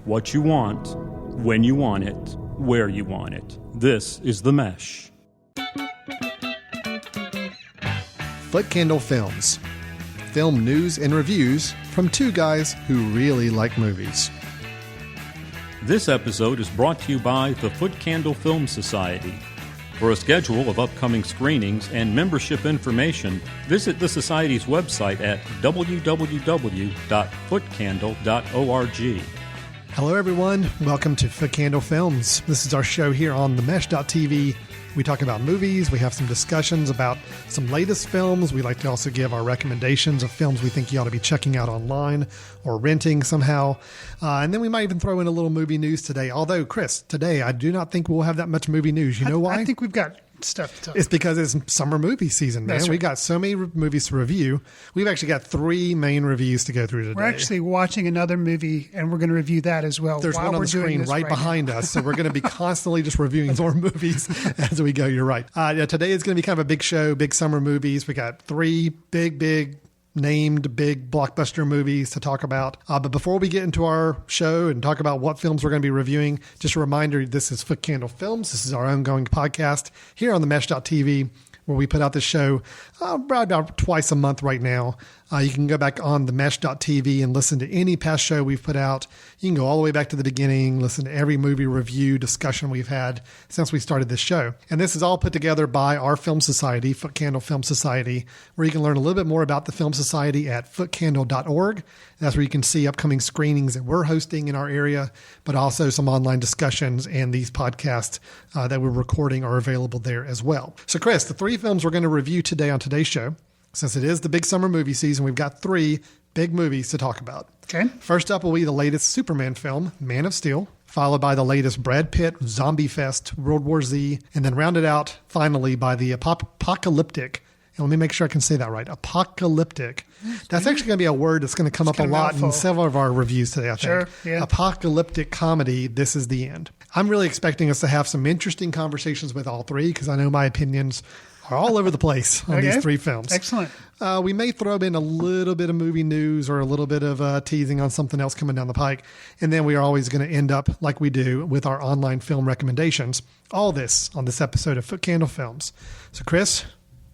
what you want, when you want it, where you want it. This is The Mesh. Footcandle Films. Film news and reviews from two guys who really like movies. This episode is brought to you by the Footcandle Film Society. For a schedule of upcoming screenings and membership information, visit the Society's website at www.footcandle.org. Hello everyone, welcome to Footcandle Films. This is our show here on themesh.tv. We talk about movies, we have some discussions about some latest films. We like to also give our recommendations of films we think you ought to be checking out online or renting somehow. And then we might even throw in a little movie news today. Although, Chris, today I do not think we'll have that much movie news. You know why? I think we've got stuff to talk about. It's because it's summer movie season, man. That's right. We got so many movies to review. We've actually got three main reviews to go through today. We're actually watching another movie, and we're going to review that as well. There's one on the screen right behind us, so we're going to be constantly just reviewing more movies as we go. You're right. Today is going to be kind of a big show, big summer movies. We got three big named big blockbuster movies to talk about. But before we get into our show and talk about what films we're going to be reviewing, just a reminder, this is Footcandle Films. This is our ongoing podcast here on the Mesh.tv, where we put out this show about twice a month right now. You can go back on the Mesh.tv and listen to any past show we've put out. You can go all the way back to the beginning, listen to every movie review discussion we've had since we started this show. And this is all put together by our film society, Footcandle Film Society, where you can learn a little bit more about the Film Society at footcandle.org. That's where you can see upcoming screenings that we're hosting in our area, but also some online discussions, and these podcasts that we're recording are available there as well. So Chris, the three films we're going to review today on today's show, since it is the big summer movie season, we've got three big movies to talk about. Okay. First up will be the latest Superman film, Man of Steel, followed by the latest Brad Pitt Zombie Fest, World War Z, and then rounded out finally by the apocalyptic. And let me make sure I can say that right. Apocalyptic. That's actually going to be a word that's going to come up a lot in several of our reviews today, I think. Sure, yeah. Apocalyptic comedy, This Is the End. I'm really expecting us to have some interesting conversations with all three because I know my opinions are all over the place on these three films. Excellent. We may throw in a little bit of movie news or a little bit of teasing on something else coming down the pike. And then we are always going to end up, like we do, with our online film recommendations. All this on this episode of Footcandle Films. So, Chris,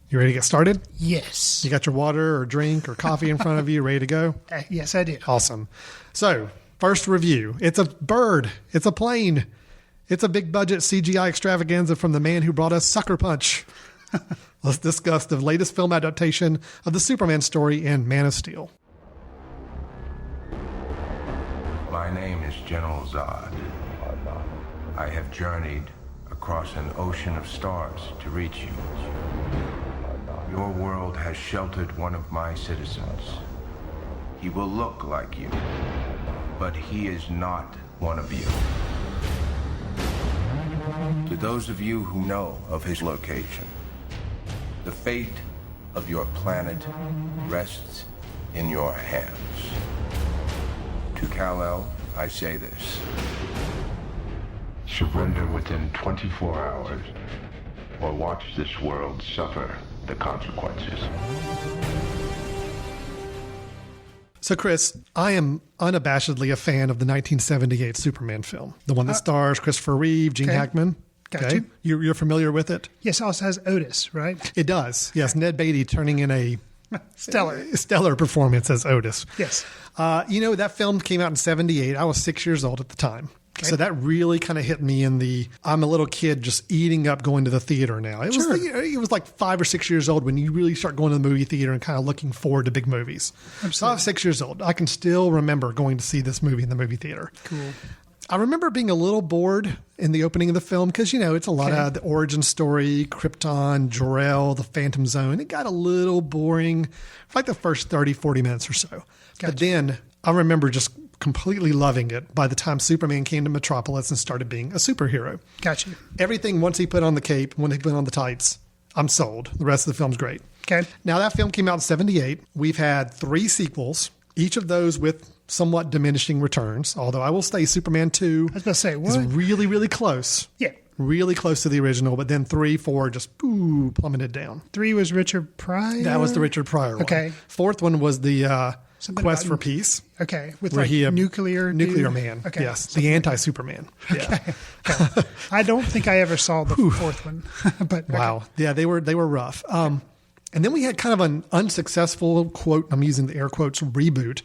you ready to get started? Yes. You got your water or drink or coffee in front of you, ready to go? Yes, I do. Awesome. So, first review. It's a bird. It's a plane. It's a big budget CGI extravaganza from the man who brought us Sucker Punch. Let's discuss the latest film adaptation of the Superman story in Man of Steel. My name is General Zod. I have journeyed across an ocean of stars to reach you. Your world has sheltered one of my citizens. He will look like you, but he is not one of you. To those of you who know of his location, the fate of your planet rests in your hands. To Kal-El, I say this. Surrender within 24 hours, or watch this world suffer the consequences. So, Chris, I am unabashedly a fan of the 1978 Superman film, the one that stars Christopher Reeve, Gene Hackman. Got you. You're familiar with it? Yes, it also has Otis, right? It does. Yes, Ned Beatty turning in a stellar performance as Otis. Yes. That film came out in 78. I was 6 years old at the time. Okay. So that really kind of hit me in the, I'm a little kid just eating up going to the theater now. It was like 5 or 6 years old when you really start going to the movie theater and kind of looking forward to big movies. Absolutely. So I was 6 years old. I can still remember going to see this movie in the movie theater. Cool. I remember being a little bored in the opening of the film because, it's a lot of the origin story, Krypton, Jor-El, the Phantom Zone. It got a little boring for like the first 30, 40 minutes or so. Gotcha. But then I remember just completely loving it by the time Superman came to Metropolis and started being a superhero. Gotcha. Everything, once he put on the cape, when he put on the tights, I'm sold. The rest of the film's great. Okay. Now, that film came out in 78. We've had 3 sequels, each of those with somewhat diminishing returns, although I will say Superman 2 I was going to say, is really, really close. Yeah. Really close to the original, but then 3, 4 just plummeted down. 3 was Richard Pryor? That was the Richard Pryor one. Okay. 4th one was the Something Quest about- for Peace. Okay, with Where like he, nuclear dude? man. Okay, Yes, the anti-Superman. Yeah. okay. I don't think I ever saw the fourth one, but okay. Wow. Yeah, they were rough. And then we had kind of an unsuccessful quote. I'm using the air quotes reboot.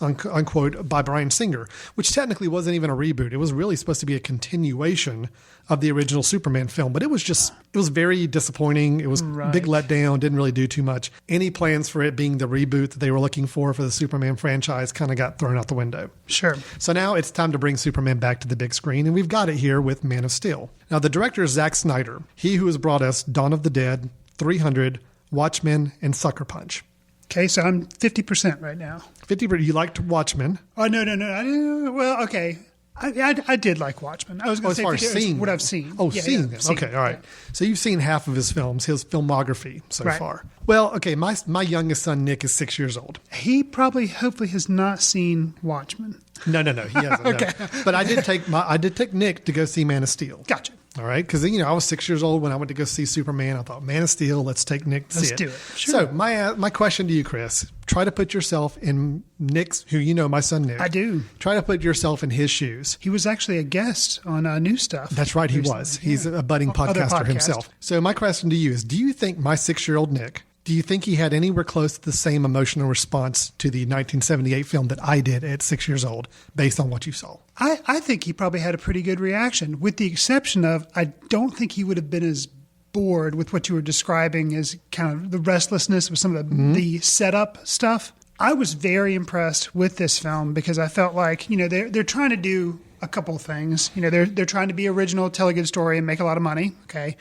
Unquote, by Bryan Singer, which technically wasn't even a reboot. It was really supposed to be a continuation of the original Superman film, but it was very disappointing. It was a big letdown, didn't really do too much. Any plans for it being the reboot that they were looking for the Superman franchise kind of got thrown out the window. Sure. So now it's time to bring Superman back to the big screen, and we've got it here with Man of Steel. Now, the director is Zack Snyder, he who has brought us Dawn of the Dead, 300, Watchmen, and Sucker Punch. Okay, so I'm 50% right now. 50%. You liked Watchmen. Oh, no. I didn't, well, okay. I did like Watchmen. I was going to say as far as 50 seeing what them. I've seen. Oh, seeing them. Okay, all right. Yeah. So you've seen half of his films, his filmography so Right. far. Well, okay, my youngest son, Nick, is 6 years old. He probably, hopefully, has not seen Watchmen. No, he hasn't. Okay. No. But I did take Nick to go see Man of Steel. Gotcha. All right, because I was 6 years old when I went to go see Superman. I thought, Man of Steel, let's take Nick to see it. Let's do it. Sure. So my question to you, Chris, try to put yourself in Nick's, my son Nick. I do. Try to put yourself in his shoes. He was actually a guest on New Stuff. That's right, he was. He's a budding Other podcaster podcast. himself. So my question to you is, do you think my 6-year-old Nick, do you think he had anywhere close to the same emotional response to the 1978 film that I did at 6 years old, based on what you saw? I think he probably had a pretty good reaction, with the exception of I don't think he would have been as bored with what you were describing as kind of the restlessness with some of the setup stuff. I was very impressed with this film because I felt like, they're trying to do a couple of things. They're trying to be original, tell a good story, and make a lot of money, okay?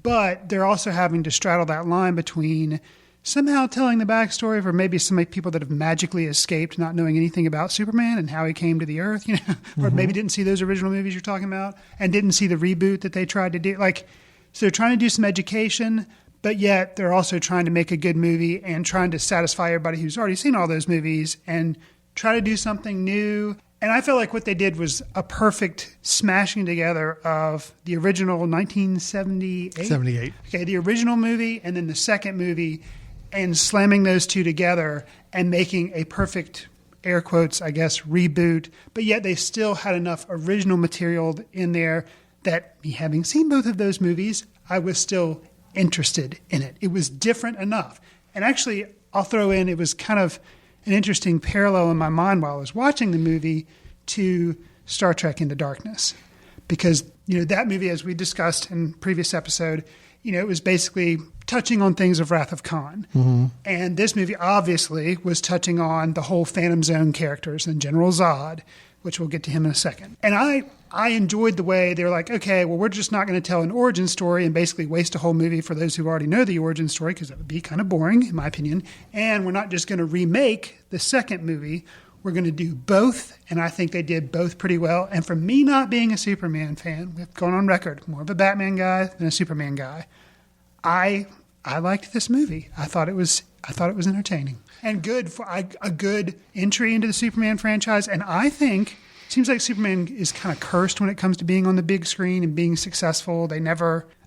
But they're also having to straddle that line between somehow telling the backstory for maybe some people that have magically escaped not knowing anything about Superman and how he came to the earth, or maybe didn't see those original movies you're talking about and didn't see the reboot that they tried to do. So they're trying to do some education, but yet they're also trying to make a good movie and trying to satisfy everybody who's already seen all those movies and try to do something new. And I feel like what they did was a perfect smashing together of the original 1978. 78. Okay, the original movie and then the second movie, and slamming those two together and making a perfect, air quotes, I guess, reboot. But yet they still had enough original material in there that, me having seen both of those movies, I was still interested in it. It was different enough. And actually, I'll throw in, it was kind of an interesting parallel in my mind while I was watching the movie to Star Trek Into Darkness. Because, that movie, as we discussed in previous episode, it was basically touching on things of Wrath of Khan. Mm-hmm. And this movie obviously was touching on the whole Phantom Zone characters and General Zod, which we'll get to him in a second. And I enjoyed the way they were like, okay, well, we're just not going to tell an origin story and basically waste a whole movie for those who already know the origin story, because that would be kind of boring, in my opinion. And we're not just going to remake the second movie. We're going to do both, and I think they did both pretty well. And for me not being a Superman fan, we've gone on record, more of a Batman guy than a Superman guy, I liked this movie. I thought it was entertaining and good for a good entry into the Superman franchise. And I think it seems like Superman is kind of cursed when it comes to being on the big screen and being successful.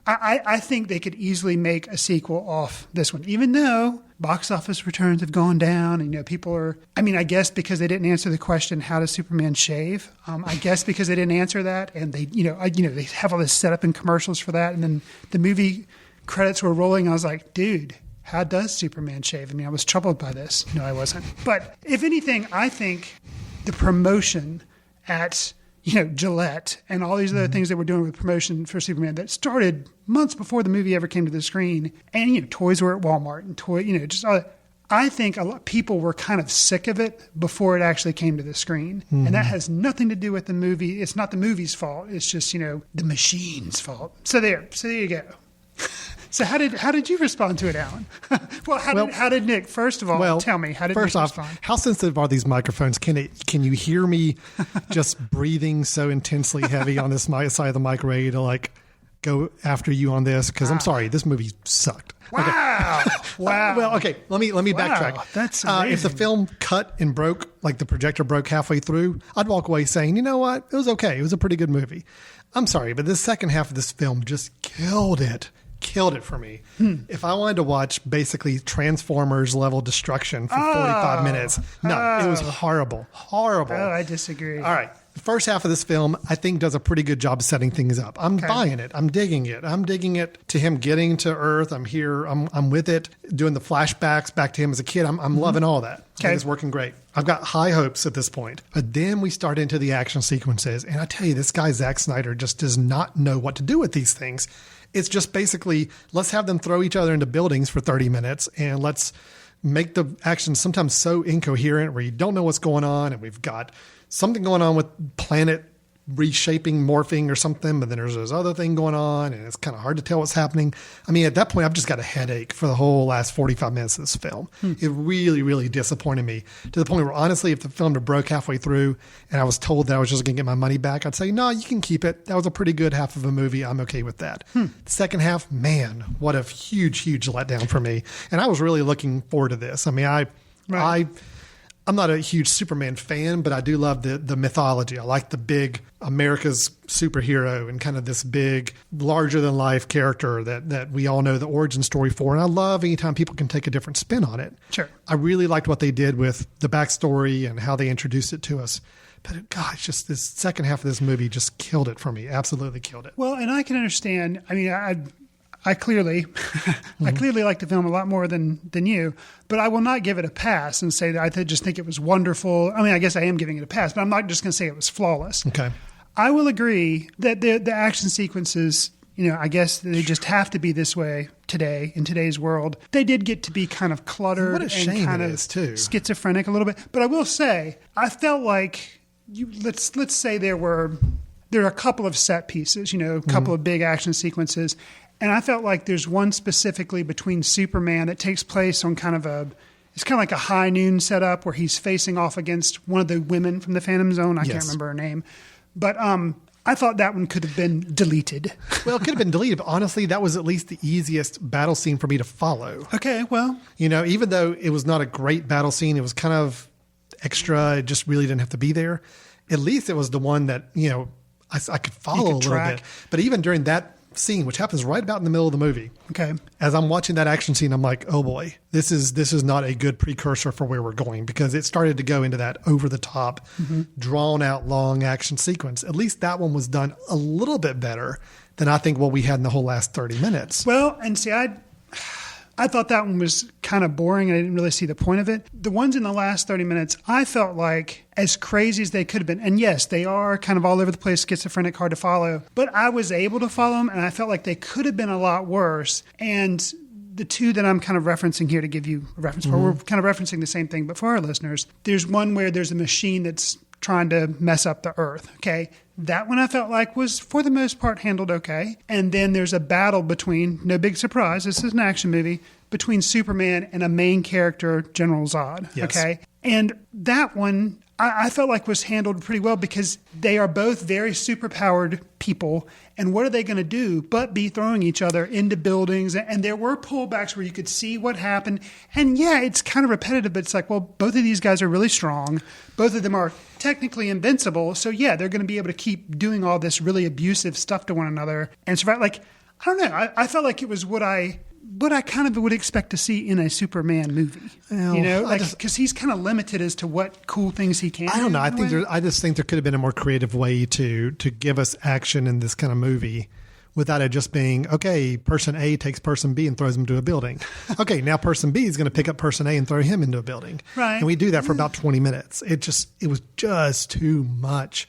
I think they could easily make a sequel off this one, even though box office returns have gone down. And, people are, I guess because they didn't answer the question, how does Superman shave? I guess because they didn't answer that. And they, they have all this setup and commercials for that. And then the movie credits were rolling. I was like, dude, how does Superman shave? I was troubled by this. No, I wasn't. But if anything, I think the promotion at Gillette and all these other things that we're doing with promotion for Superman that started months before the movie ever came to the screen, and toys were at Walmart and I think a lot of people were kind of sick of it before it actually came to the screen. Mm-hmm. And that has nothing to do with the movie. It's not the movie's fault. It's just, the machine's fault. So there you go. So how did you respond to it, Alan? How did Nick? First of all, tell me, how did Nick respond? First off, how sensitive are these microphones? Can you hear me just breathing so intensely heavy on this side of the mic, ready to go after you on this? Because I'm sorry, this movie sucked. Wow! Okay. Wow! Well, okay, let me backtrack. That's amazing. If the film cut and broke, like the projector broke halfway through, I'd walk away saying, you know what, it was okay. It was a pretty good movie. I'm sorry, but the second half of this film just killed it. killed it for me. If I wanted to watch basically Transformers level destruction for 45 minutes, no, it was horrible. Horrible. Oh, I disagree. All right. The first half of this film, I think, does a pretty good job of setting things up. I'm buying it. I'm digging it. I'm digging it to him getting to Earth. I'm here. I'm with it. Doing the flashbacks back to him as a kid. I'm loving all that. I think it's working great. I've got high hopes at this point. But then we start into the action sequences. And I tell you, this guy, Zack Snyder, just does not know what to do with these things. It's just basically, let's have them throw each other into buildings for 30 minutes and let's make the action sometimes so incoherent where you don't know what's going on. And we've got something going on with planet reshaping, morphing or something, but then there's this other thing going on and it's kind of hard to tell what's happening. I mean, at that point, I've just got a headache for the whole last 45 minutes of this film. It really, really disappointed me to the point where, honestly, if the film had broke halfway through and I was told that I was just going to get my money back, I'd say, no, you can keep it. That was a pretty good half of a movie. I'm okay with that. The second half, man, what a huge, huge letdown for me. And I was really looking forward to this. I mean, I'm not a huge Superman fan, but I do love the mythology. I like the big America's superhero and kind of this big, larger than life character that we all know the origin story for. And I love anytime people can take a different spin on it. Sure. I really liked what they did with the backstory and how they introduced it to us. But gosh, just this second half of this movie just killed it for me. Absolutely killed it. Well, and I can understand. I mean, I clearly like the film a lot more than you, but I will not give it a pass and say that I just think it was wonderful. I mean, I guess I am giving it a pass, but I'm not just going to say it was flawless. Okay. I will agree that the action sequences, I guess they just have to be this way today in today's world. They did get to be kind of cluttered and kind of schizophrenic a little bit. But I will say, I felt like let's say there are a couple of set pieces, a couple of big action sequences. And I felt like there's one specifically between Superman that takes place on it's kind of like a high noon setup where he's facing off against one of the women from the Phantom Zone. I can't remember her name. But I thought that one could have been deleted. Well, it could have been deleted, but honestly, that was at least the easiest battle scene for me to follow. Okay, well. Even though it was not a great battle scene, it was kind of extra. It just really didn't have to be there. At least it was the one that, I could follow a little bit. But even during that scene, which happens right about in the middle of the movie. Okay. As I'm watching that action scene, I'm like, oh boy, this is not a good precursor for where we're going, because it started to go into that over the top, drawn out long action sequence. At least that one was done a little bit better than I think what we had in the whole last 30 minutes. Well, and see, I thought that one was kind of boring. I didn't really see the point of it. The ones in the last 30 minutes, I felt like as crazy as they could have been. And yes, they are kind of all over the place, schizophrenic, hard to follow. But I was able to follow them, and I felt like they could have been a lot worse. And the two that I'm kind of referencing here to give you a reference for, we're kind of referencing the same thing, but for our listeners, there's one where there's a machine that's trying to mess up the Earth. Okay. That one I felt like was, for the most part, handled okay. And then there's a battle between, no big surprise, this is an action movie, between Superman and a main character, General Zod. Yes. Okay. And that one I felt like was handled pretty well, because they are both very superpowered people. And what are they going to do but be throwing each other into buildings? And there were pullbacks where you could see what happened. And yeah, it's kind of repetitive, but it's like, well, both of these guys are really strong. Both of them are technically invincible. So yeah, they're going to be able to keep doing all this really abusive stuff to one another and survive. Like, I don't know. I felt like it was what I kind of would expect to see in a Superman movie. Well, because he's kind of limited as to what cool things he can do. I don't know. I just think there could have been a more creative way to give us action in this kind of movie without it just being, okay, person A takes person B and throws them to a building. Okay, now person B is going to pick up person A and throw him into a building. Right. And we do that for about 20 minutes. It was just too much.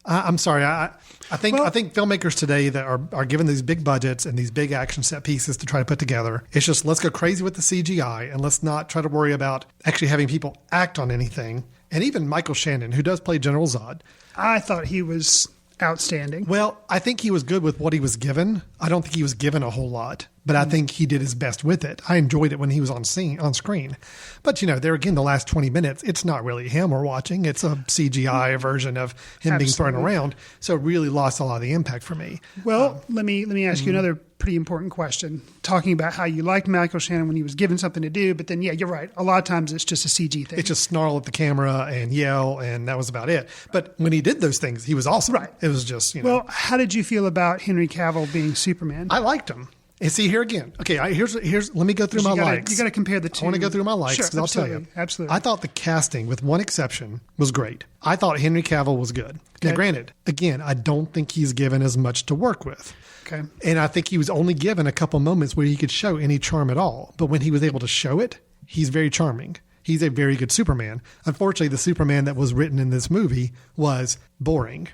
I'm sorry. I think filmmakers today that are given these big budgets and these big action set pieces to try to put together, it's just, let's go crazy with the CGI and let's not try to worry about actually having people act on anything. And even Michael Shannon, who does play General Zod, I thought he was outstanding. Well, I think he was good with what he was given. I don't think he was given a whole lot, but I think he did his best with it. I enjoyed it when he was on screen. But, there again, the last 20 minutes, it's not really him we're watching. It's a CGI version of him being thrown around. So it really lost a lot of the impact for me. Well, let me ask you another pretty important question, talking about how you liked Michael Shannon when he was given something to do. But then, yeah, you're right. A lot of times it's just a CG thing. It's just snarl at the camera and yell, and that was about it. But when he did those things, he was awesome. Right. It was just, Well, how did you feel about Henry Cavill being Superman? I liked him. And see here again. Okay, here's. Let me go through my likes. You got to compare the two. I want to go through my likes because I'll tell you. Absolutely. I thought the casting, with one exception, was great. I thought Henry Cavill was good. Okay. Now, granted, again, I don't think he's given as much to work with. Okay. And I think he was only given a couple moments where he could show any charm at all. But when he was able to show it, he's very charming. He's a very good Superman. Unfortunately, the Superman that was written in this movie was boring.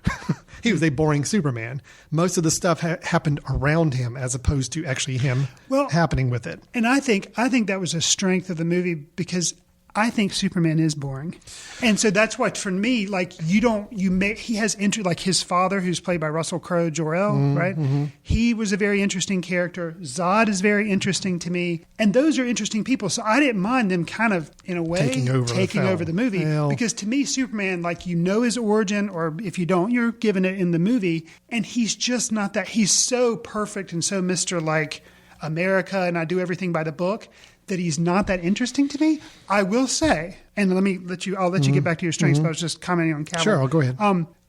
He was a boring Superman. Most of the stuff happened around him as opposed to actually him happening with it. And I think that was a strength of the movie because I think Superman is boring. And so that's why, for me, like, he has like his father, who's played by Russell Crowe, Jor-El, right? Mm-hmm. He was a very interesting character. Zod is very interesting to me. And those are interesting people. So I didn't mind them kind of, in a way, taking over the movie. Because to me, Superman, like, his origin, or if you don't, you're given it in the movie. And he's just not that. He's so perfect and so Mr. like America, and I do everything by the book, that he's not that interesting to me. I will say, and I'll let you get back to your strengths, but I was just commenting on Cavill. Sure, I'll go ahead.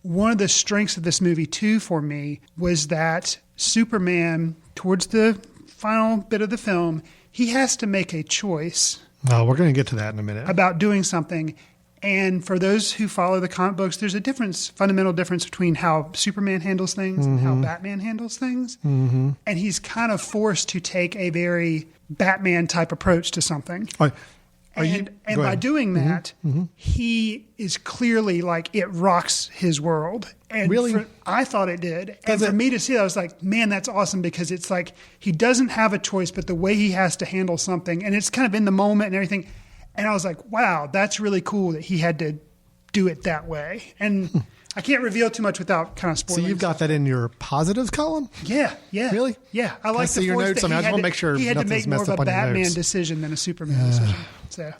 One of the strengths of this movie, too, for me, was that Superman, towards the final bit of the film, he has to make a choice. Oh, we're going to get to that in a minute. About doing something. And for those who follow the comic books, there's a fundamental difference between how Superman handles things and how Batman handles things. Mm-hmm. And he's kind of forced to take a very Batman type approach to something. And by doing that, he is clearly like, it rocks his world. And really? I thought it did. And for me to see that, I was like, man, that's awesome, because it's like he doesn't have a choice, but the way he has to handle something, and it's kind of in the moment and everything. And I was like, wow, that's really cool that he had to do it that way. And I can't reveal too much without kind of spoiling. So you've got that in your positives column? Yeah. Really? Yeah. I like your notes. I just want to make sure he had to make more of a Batman decision than a Superman decision. So,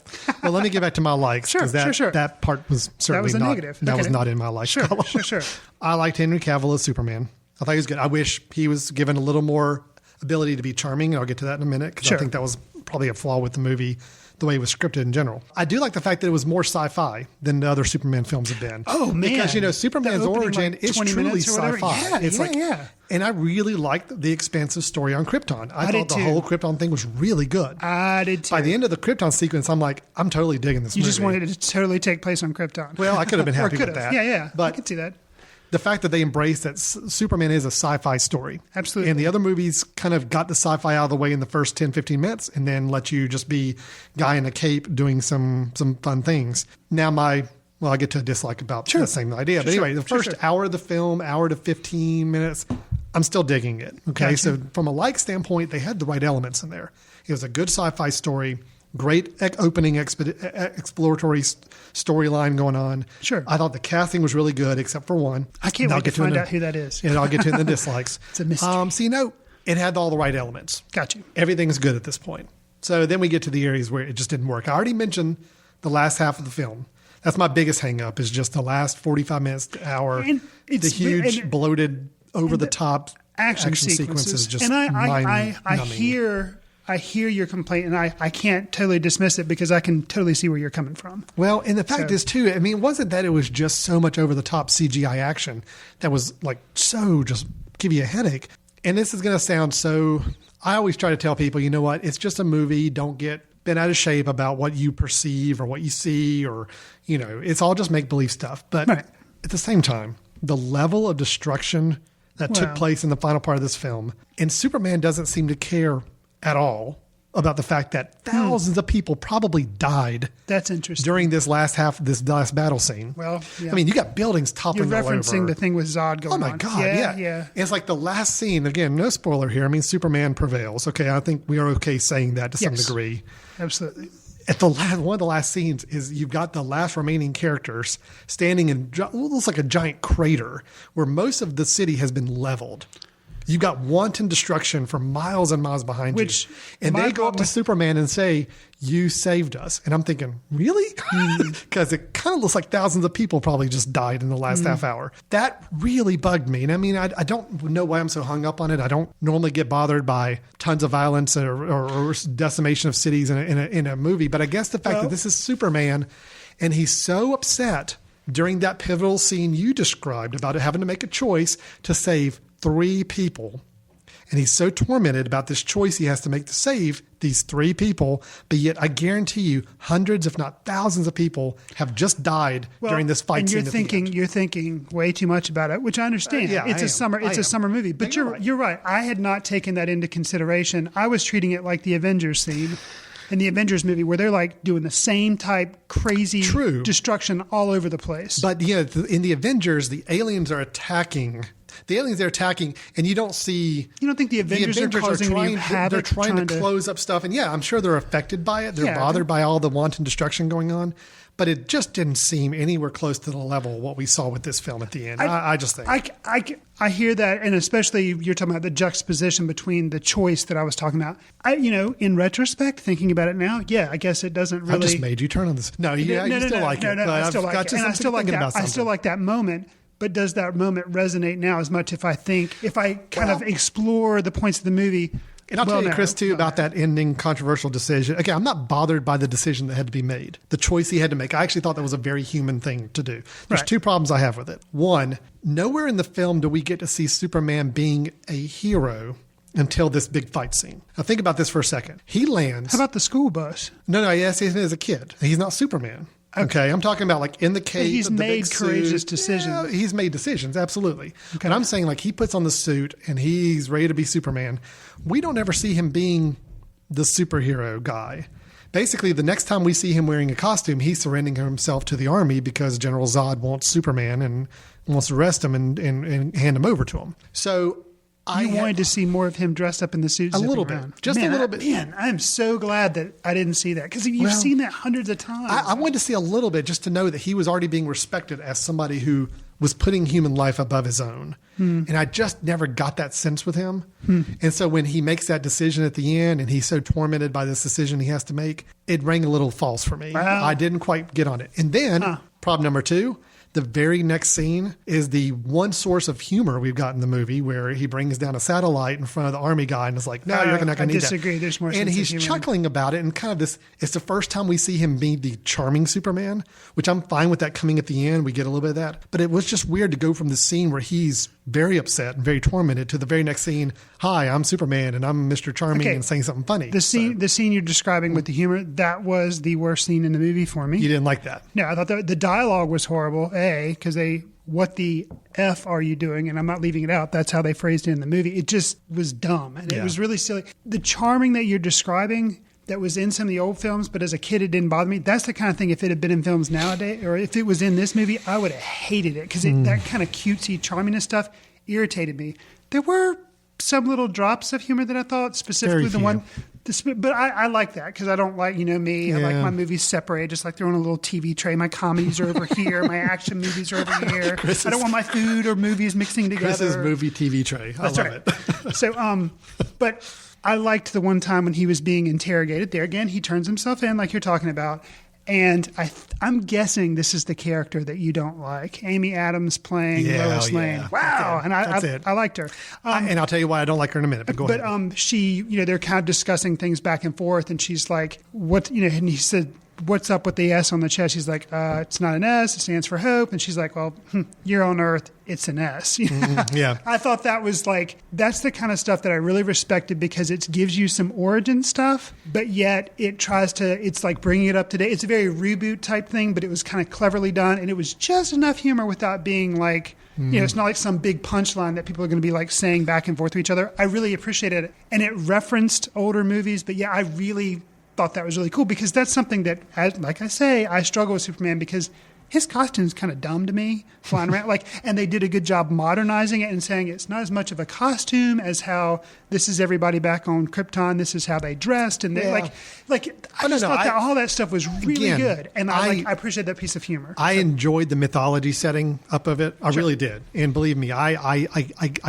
well, let me get back to my likes, because that part was certainly not negative. That was not in my likes column. Sure. I liked Henry Cavill as Superman. I thought he was good. I wish he was given a little more ability to be charming, and I'll get to that in a minute, because I think that was probably a flaw with the movie, the way it was scripted in general. I do like the fact that it was more sci-fi than the other Superman films have been. Oh, man. Because, Superman's origin is truly sci-fi. Yeah. And I really liked the expansive story on Krypton. I thought the whole Krypton thing was really good. I did too. By the end of the Krypton sequence, I'm like, I'm totally digging this movie. You just wanted it to totally take place on Krypton. Well, I could have been happy with that. Yeah. But I could see that. The fact that they embraced that Superman is a sci-fi story. Absolutely. And the other movies kind of got the sci-fi out of the way in the first 10, 15 minutes and then let you just be guy in a cape doing some fun things. Now I get to a dislike about the same idea. But anyway, the first hour of the film, hour to 15 minutes, I'm still digging it. Okay. Gotcha. So from a like standpoint, they had the right elements in there. It was a good sci-fi story. Great opening exploratory storyline going on. Sure. I thought the casting was really good, except for one. I can't wait to find out who that is. And I'll get to the dislikes. It's a mystery. It had all the right elements. Got you. Everything's good at this point. So then we get to the areas where it just didn't work. I already mentioned the last half of the film. That's my biggest hang up, is just the last 45 minutes to hour. The huge, bloated, over-the-top action sequences. Just and I hear your complaint, and I can't totally dismiss it, because I can totally see where you're coming from. Well, and the fact is, too, it wasn't that it was just so much over-the-top CGI action that was, like, so just give you a headache. And this is going to sound so... I always try to tell people, you know what? It's just a movie. Don't get bent out of shape about what you perceive or what you see, or, it's all just make-believe stuff. But at the same time, the level of destruction that took place in the final part of this film, and Superman doesn't seem to care at all about the fact that thousands of people probably died. That's interesting. During this last last battle scene. Well, yeah. You got buildings toppling all over. You're referencing the thing with Zod going on. Oh my God, yeah. And it's like the last scene, again, no spoiler here. Superman prevails. Okay, I think we are okay saying that to some degree. Absolutely. At one of the last scenes is you've got the last remaining characters standing in what looks like a giant crater where most of the city has been leveled. You've got wanton destruction for miles and miles behind you. And they go up to Superman and say, "You saved us." And I'm thinking, really? Because it kind of looks like thousands of people probably just died in the last half hour. That really bugged me. And I don't know why I'm so hung up on it. I don't normally get bothered by tons of violence or decimation of cities in a movie. But I guess the fact that this is Superman and he's so upset during that pivotal scene you described about having to make a choice to save 3 people And he's so tormented about this choice he has to make to save these 3 people. But yet I guarantee you hundreds, if not thousands of people have just died during this fight and scene. You're thinking way too much about it, which I understand. It's a summer movie. But you're right. I had not taken that into consideration. I was treating it like the Avengers scene in the Avengers movie where they're like doing the same type crazy destruction all over the place. But in the Avengers, the aliens are attacking. The aliens are attacking, and you don't see. You don't think the Avengers are causing any havoc? They're trying to close up stuff, and I'm sure they're affected by it. They're bothered by all the wanton destruction going on, but it just didn't seem anywhere close to the level of what we saw with this film at the end. I just think I hear that, and especially you're talking about the juxtaposition between the choice that I was talking about. In retrospect, thinking about it now, I guess it doesn't really. I just made you turn on this. No, you still like it. No, I still like it, and I still like that. I still like that moment. But does that moment resonate now as much if I kind of explore the points of the movie? And I'll tell you, Chris, too, about that ending controversial decision. Again, I'm not bothered by the decision that had to be made, the choice he had to make. I actually thought that was a very human thing to do. There's 2 problems I have with it. One, nowhere in the film do we get to see Superman being a hero until this big fight scene. Now think about this for a second. He lands. How about the school bus? No, yes, he's as a kid. He's not Superman. Okay, I'm talking about like in the cave. He's made courageous decisions. Yeah, he's made decisions, absolutely. Okay. And I'm saying like he puts on the suit and he's ready to be Superman. We don't ever see him being the superhero guy. Basically, the next time we see him wearing a costume, he's surrendering himself to the army because General Zod wants Superman and wants to arrest him and hand him over to him. So I wanted to see more of him dressed up in the suit. A little bit. Just a little bit. Man, I'm so glad that I didn't see that because you've seen that hundreds of times. I wanted to see a little bit just to know that he was already being respected as somebody who was putting human life above his own. And I just never got that sense with him. And so when he makes that decision at the end and he's so tormented by this decision he has to make, it rang a little false for me. Wow. I didn't quite get on it. And then problem number 2, the very next scene is the one source of humor we've got in the movie where he brings down a satellite in front of the army guy and is like, no, you're not going to need that. I disagree. There's more and he's chuckling about it and kind of this, it's the first time we see him be the charming Superman, which I'm fine with that coming at the end. We get a little bit of that. But it was just weird to go from the scene where he's very upset and very tormented to the very next scene, hi, I'm Superman and I'm Mr. Charming and saying something funny. The scene you're describing with the humor, that was the worst scene in the movie for me. You didn't like that? No, I thought the dialogue was horrible, because what the F are you doing? And I'm not leaving it out. That's how they phrased it in the movie. It just was dumb. And it was really silly. The charming that you're describing that was in some of the old films, but as a kid, it didn't bother me. That's the kind of thing, if it had been in films nowadays, or if it was in this movie, I would have hated it because that kind of cutesy charminess stuff irritated me. There were some little drops of humor that I thought, specifically the one. But I like that because I don't like, me. I like my movies separated, just like they're on a little TV tray. My comedies are over here. My action movies are over here. I don't want my food or movies mixing together. Chris's movie TV tray. I love it. So, but I liked the one time when he was being interrogated. There again, he turns himself in like you're talking about. And I'm guessing this is the character that you don't like. Amy Adams playing Lois Lane. Wow. And I liked her. And I'll tell you why I don't like her in a minute, but go ahead. But she, they're kind of discussing things back and forth. And she's like, and he said, what's up with the S on the chest? He's like, it's not an S. It stands for hope. And she's like, well, you're on Earth. It's an S. Yeah. I thought that was that's the kind of stuff that I really respected because it gives you some origin stuff, but yet it's like bringing it up to date. It's a very reboot type thing, but it was kind of cleverly done. And it was just enough humor without being like, it's not like some big punchline that people are going to be saying back and forth to each other. I really appreciated it. And it referenced older movies, but I really thought that was really cool because that's something that, like I say, I struggle with Superman because his costume's kind of dumb to me, flying around. And they did a good job modernizing it and saying it's not as much of a costume as how this is everybody back on Krypton. This is how they dressed, and they I just thought that all that stuff was really good, and I appreciate that piece of humor. I enjoyed the mythology setting up of it. I really did, and believe me, I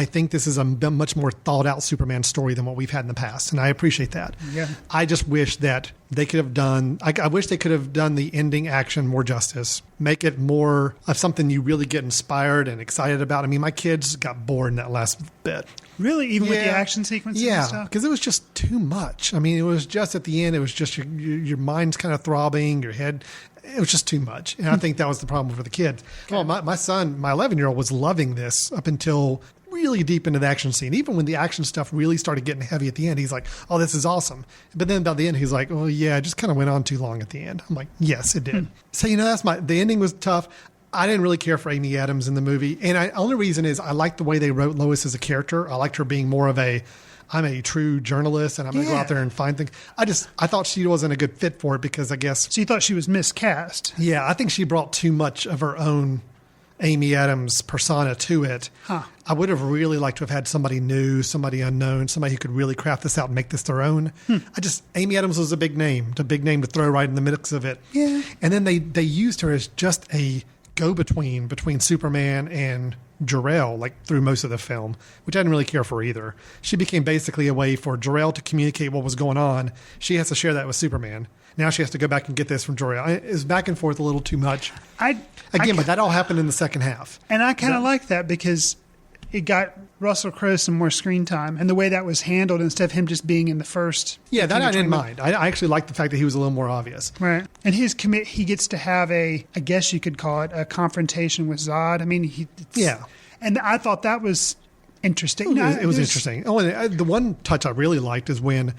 think this is a much more thought out Superman story than what we've had in the past, and I appreciate that. Yeah, I just wish that they could have done. I wish they could have done the ending action more justice. Make it more of something you really get inspired and excited about. I mean, my kids got bored in that last bit. Really? Even with the action sequences and stuff? Yeah, because it was just too much. I mean, it was just at the end, it was just your mind's kind of throbbing, your head. It was just too much. And I think that was the problem for the kids. Well, my son, my 11-year-old was loving this up until really deep into the action scene. Even when the action stuff really started getting heavy at the end, he's like, oh, this is awesome. But then by the end, he's like, oh, yeah, it just kind of went on too long at the end. I'm like, yes, it did. So, the ending was tough. I didn't really care for Amy Adams in the movie. And the only reason is I liked the way they wrote Lois as a character. I liked her being more of I'm a true journalist and I'm going to go out there and find things. I thought she wasn't a good fit for it because I guess. So you thought she was miscast? Yeah, I think she brought too much of her own Amy Adams persona to it. I would have really liked to have had somebody new, somebody unknown, somebody who could really craft this out and make this their own. Amy Adams was a big name to throw right in the mix of it. Yeah. And then they used her as just a go-between between Superman and Jor-El, like through most of the film, which I didn't really care for either. She became basically a way for Jor-El to communicate what was going on. She has to share that with Superman. Now she has to go back and get this from Jor-El. It was back and forth a little too much. But that all happened in the second half. And I kind of like that because it got Russell Crowe some more screen time, and the way that was handled instead of him just being in the first. Yeah, that I didn't mind. I actually liked the fact that he was a little more obvious. Right. And he gets to have I guess you could call it a confrontation with Zod. I mean, yeah. And I thought that was interesting. It was interesting. Oh, and the one touch I really liked is when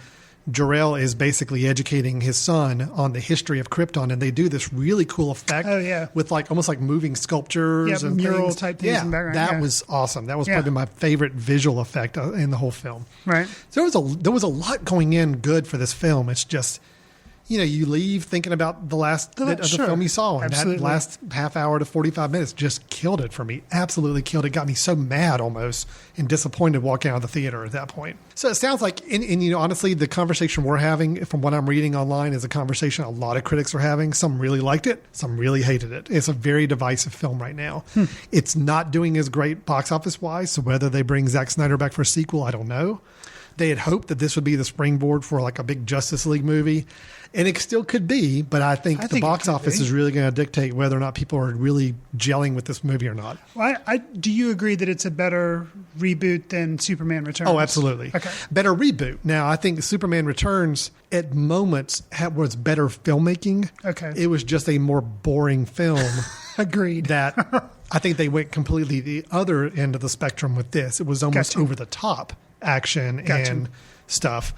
Jor-El is basically educating his son on the history of Krypton, and they do this really cool effect. Oh, yeah. With almost like moving sculptures and mural things. type things in the background. That was awesome. That was probably my favorite visual effect in the whole film. Right. So there was a lot going in good for this film. It's just, you leave thinking about the last bit of the film you saw, and that last half hour to 45 minutes just killed it for me. Absolutely killed it. Got me so mad almost and disappointed walking out of the theater at that point. So it sounds like, honestly, the conversation we're having, from what I'm reading online, is a conversation a lot of critics are having. Some really liked it. Some really hated it. It's a very divisive film right now. It's not doing as great box office wise. So whether they bring Zack Snyder back for a sequel, I don't know. They had hoped that this would be the springboard for like a big Justice League movie. And it still could be, but I think the box office is really going to dictate whether or not people are really gelling with this movie or not. Well, do you agree that it's a better reboot than Superman Returns? Oh, absolutely. Okay. Better reboot. Now, I think Superman Returns at moments was better filmmaking. Okay. It was just a more boring film. Agreed. That I think they went completely the other end of the spectrum with this. It was almost over the top action and stuff.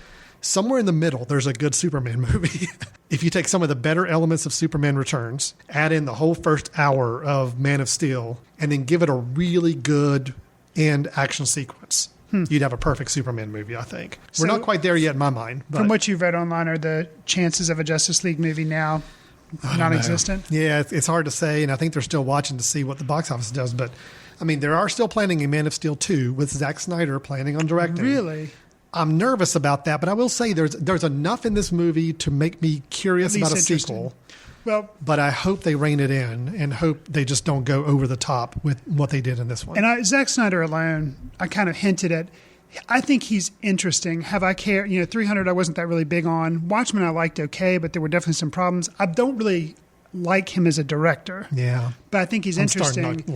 Somewhere in the middle, there's a good Superman movie. If you take some of the better elements of Superman Returns, add in the whole first hour of Man of Steel, and then give it a really good end action sequence, you'd have a perfect Superman movie, I think. We're not quite there yet in my mind. But from what you've read online, are the chances of a Justice League movie now non-existent? Yeah, it's hard to say, and I think they're still watching to see what the box office does. But, I mean, they are still planning a Man of Steel 2 with Zack Snyder planning on directing. Really? I'm nervous about that, but I will say there's enough in this movie to make me curious about a sequel. Well, but I hope they rein it in and hope they just don't go over the top with what they did in this one. And Zack Snyder alone, I kind of hinted at. I think he's interesting. Have I cared? 300 I wasn't that really big on. Watchmen I liked okay, but there were definitely some problems. I don't really like him as a director. Yeah. But I think he's interesting. Not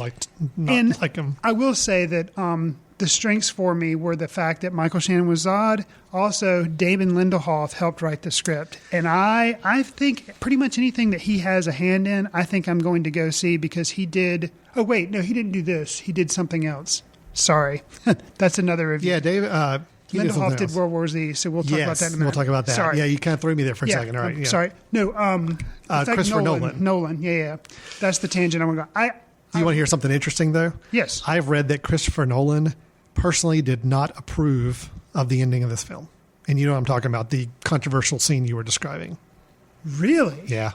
like him. I will say that the strengths for me were the fact that Michael Shannon was Zod. Also, Damon Lindelof helped write the script. And I think pretty much anything that he has a hand in, I think I'm going to go see because he did... Oh, wait, no, he didn't do this. He did something else. Sorry. That's another review. Yeah, David... Lindelof did WarZ, so we'll talk about that in a minute. We'll talk about that. Sorry. Yeah, you kind of threw me there for a second. All right. Yeah. Sorry. No, Christopher Nolan. Nolan, yeah. That's the tangent I want to go. You want to hear something interesting, though? Yes. I've read that Christopher Nolan personally did not approve of the ending of this film. And you know what I'm talking about, the controversial scene you were describing. Really? Yeah.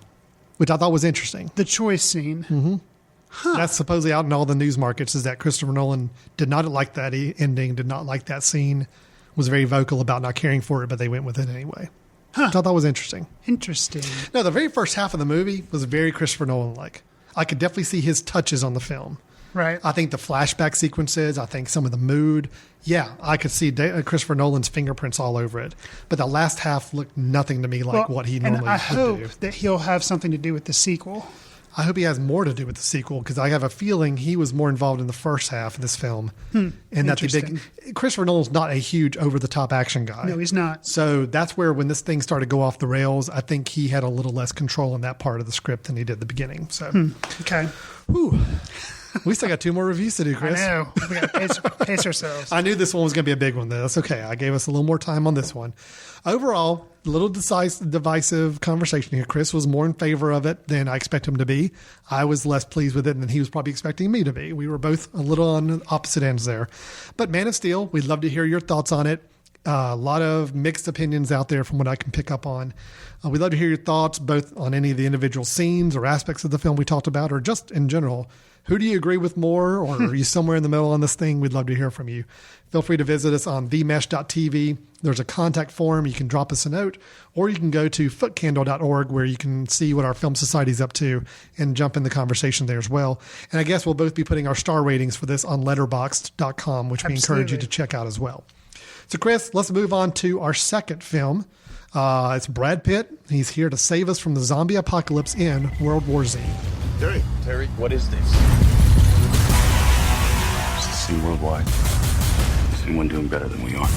Which I thought was interesting. The choice scene. Mm-hmm. Huh. That's supposedly out in all the news markets, is that Christopher Nolan did not like that ending, did not like that scene, was very vocal about not caring for it, but they went with it anyway. Huh. Which I thought was interesting. Interesting. No, the very first half of the movie was very Christopher Nolan-like. I could definitely see his touches on the film. Right. I think the flashback sequences, I think some of the mood, yeah, I could see Christopher Nolan's fingerprints all over it. But the last half looked nothing to me like what he normally would do. And I hope that he'll have something to do with the sequel. I hope he has more to do with the sequel because I have a feeling he was more involved in the first half of this film. And that Christopher Nolan's not a huge over-the-top action guy. No, he's not. So that's where when this thing started to go off the rails, I think he had a little less control in that part of the script than he did at the beginning. So Okay. Whew. We still got 2 more reviews to do, Chris. I know. We got to pace ourselves. I knew this one was going to be a big one, though. That's okay. I gave us a little more time on this one. Overall, a little divisive conversation here. Chris was more in favor of it than I expect him to be. I was less pleased with it than he was probably expecting me to be. We were both a little on opposite ends there. But Man of Steel, we'd love to hear your thoughts on it. A lot of mixed opinions out there from what I can pick up on. We'd love to hear your thoughts both on any of the individual scenes or aspects of the film we talked about, or just in general. Who do you agree with more, or are you somewhere in the middle on this thing? We'd love to hear from you. Feel free to visit us on themesh.tv. There's a contact form. You can drop us a note, or you can go to footcandle.org where you can see what our Film Society's up to and jump in the conversation there as well. And I guess we'll both be putting our star ratings for this on letterboxd.com, which we encourage you to check out as well. So, Chris, let's move on to our second film. It's Brad Pitt. He's here to save us from the zombie apocalypse in World War Z. Terry, what is this? It's the same worldwide. Is anyone doing better than we are?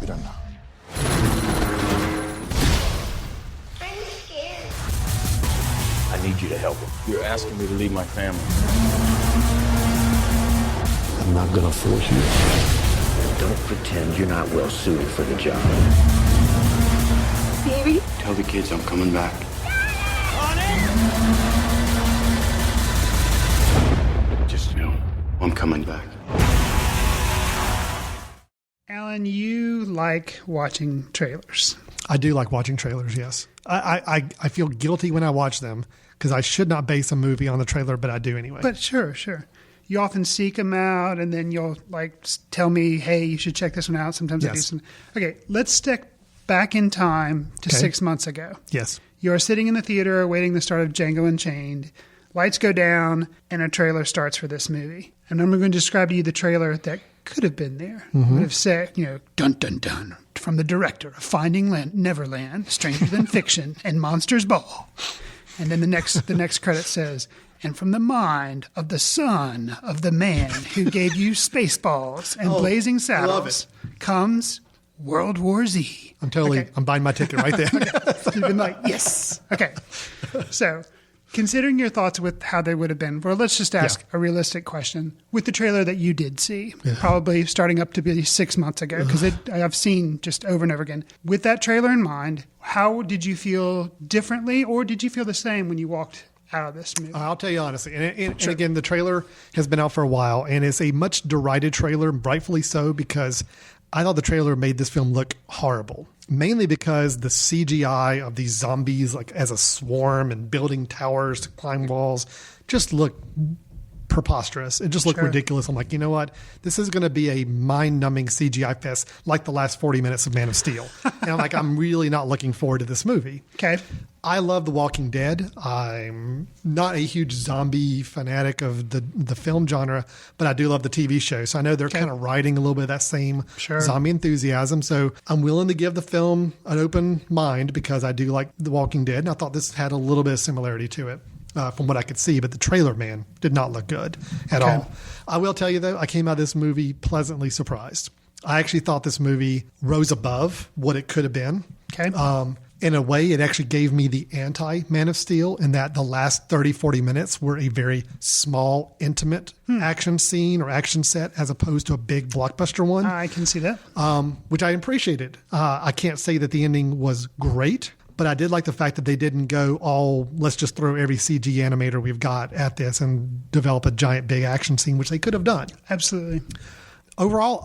We don't know. I'm scared. I need you to help him. You're asking me to leave my family. I'm not gonna force you. Don't pretend you're not well suited for the job. Baby. Tell the kids I'm coming back. Just, I'm coming back. Alan, you like watching trailers. I do like watching trailers, yes. I feel guilty when I watch them because I should not base a movie on the trailer, but I do anyway. But sure. You often seek them out, and then you'll tell me, hey, you should check this one out. Sometimes I do some. Okay, let's stick back in time to 6 months ago. Yes. You are sitting in the theater awaiting the start of Django Unchained. Lights go down, and a trailer starts for this movie. And I'm going to describe to you the trailer that could have been there. Would have said, dun, dun, dun, from the director of Finding Neverland, Stranger Than Fiction, and Monsters Ball. And then the next credit says, and from the mind of the son of the man who gave you Spaceballs and Blazing Saddles comes World War Z. I'm buying my ticket right there. You've been like, yes. Okay. So, considering your thoughts with how they would have been, well, let's just ask a realistic question. With the trailer that you did see, probably starting up to be 6 months ago, because I've seen just over and over again. With that trailer in mind, how did you feel differently, or did you feel the same when you walked out of this movie? I'll tell you honestly. And again, the trailer has been out for a while, and it's a much derided trailer, rightfully so, because I thought the trailer made this film look horrible. Mainly because the CGI of these zombies, like as a swarm and building towers to climb walls, just looked preposterous. It just looked ridiculous. I'm like, you know what? This is going to be a mind-numbing CGI fest like the last 40 minutes of Man of Steel. And I'm like, I'm really not looking forward to this movie. Okay. I love The Walking Dead. I'm not a huge zombie fanatic of the film genre, but I do love the TV show. So I know they're kind of riding a little bit of that same zombie enthusiasm. So I'm willing to give the film an open mind because I do like The Walking Dead. And I thought this had a little bit of similarity to it from what I could see. But the trailer, man, did not look good at all. I will tell you, though, I came out of this movie pleasantly surprised. I actually thought this movie rose above what it could have been. Okay. In a way, it actually gave me the anti-Man of Steel in that the last 30, 40 minutes were a very small, intimate action scene or action set as opposed to a big blockbuster one. I can see that. Which I appreciated. I can't say that the ending was great, but I did like the fact that they didn't go all, let's just throw every CG animator we've got at this and develop a giant big action scene, which they could have done. Absolutely. Overall,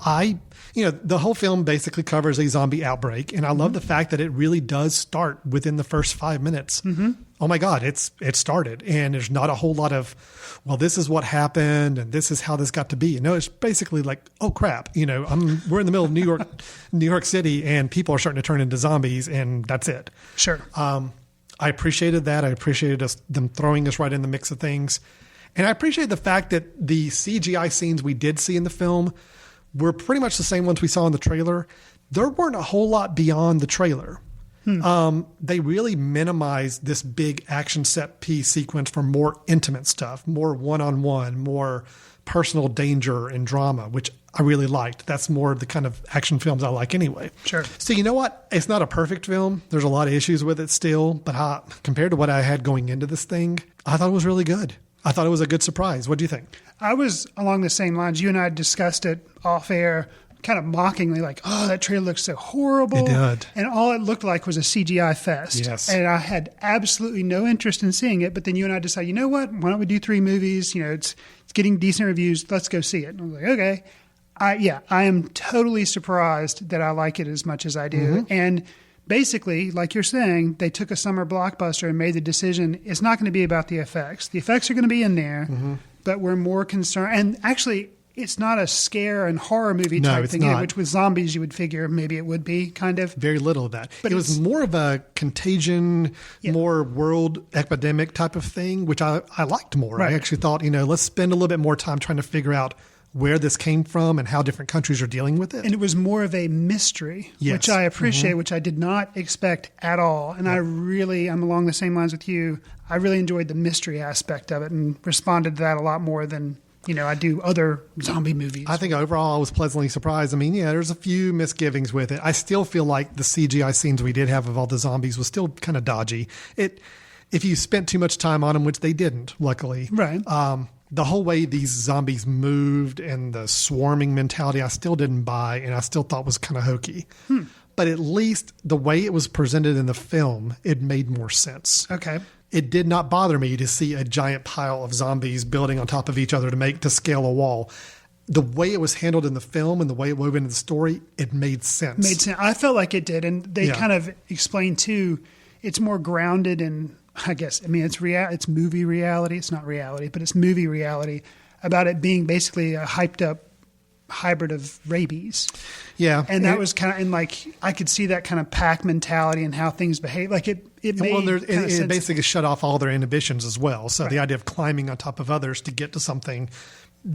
the whole film basically covers a zombie outbreak, and I love the fact that it really does start within the first 5 minutes. Oh my God, it started, and there's not a whole lot of, well, this is what happened, and this is how this got to be. It's basically like, oh crap, we're in the middle of New York City, and people are starting to turn into zombies, and that's it. Sure. I appreciated that. I appreciated them throwing us right in the mix of things, and I appreciate the fact that the CGI scenes we did see in the film were pretty much the same ones we saw in the trailer. There weren't a whole lot beyond the trailer. They really minimized this big action set piece sequence for more intimate stuff, more one-on-one, more personal danger and drama, which I really liked. That's more the kind of action films I like anyway. Sure. So you know what? It's not a perfect film. There's a lot of issues with it still, but compared to what I had going into this thing, I thought it was really good. I thought it was a good surprise. What do you think? I was along the same lines. You and I discussed it off air, kind of mockingly, like, oh, that trailer looks so horrible. It did. And all it looked like was a CGI fest. Yes. And I had absolutely no interest in seeing it. But then you and I decided, you know what? Why don't we do 3 movies? You know, it's getting decent reviews. Let's go see it. And I was like, okay. I am totally surprised that I like it as much as I do. Mm-hmm. And basically, like you're saying, they took a summer blockbuster and made the decision it's not going to be about the effects. The effects are going to be in there, Mm-hmm. but we're more concerned. And actually, it's not a scare and horror movie No, type it's thing, not. which with zombies you would figure maybe it would be, kind of. Very little of that. But it was more of a contagion, more world epidemic type of thing, which I liked more. Right. I actually thought, let's spend a little bit more time trying to figure out where this came from and how different countries are dealing with it. And it was more of a mystery, Yes. which I appreciate, which I did not expect at all. And I'm along the same lines with you. I really enjoyed the mystery aspect of it and responded to that a lot more than, I do other zombie movies. I think overall I was pleasantly surprised. I mean, there's a few misgivings with it. I still feel like the CGI scenes we did have of all the zombies was still kind of dodgy. If you spent too much time on them, which they didn't, luckily. Right. The whole way these zombies moved and the swarming mentality, I still didn't buy, and I still thought was kind of hokey. But at least the way it was presented in the film, it made more sense. Okay. It did not bother me to see a giant pile of zombies building on top of each other to scale a wall. The way it was handled in the film and the way it wove into the story, it made sense. Made sense. I felt like it did. And they kind of explained, too, it's more grounded in, I guess, it's movie reality. It's not reality, but it's movie reality about it being basically a hyped up hybrid of rabies. Yeah. And that was kind of, and like, I could see that kind of pack mentality and how things behave. Like it made it basically shut off all their inhibitions as well. So the idea of climbing on top of others to get to something,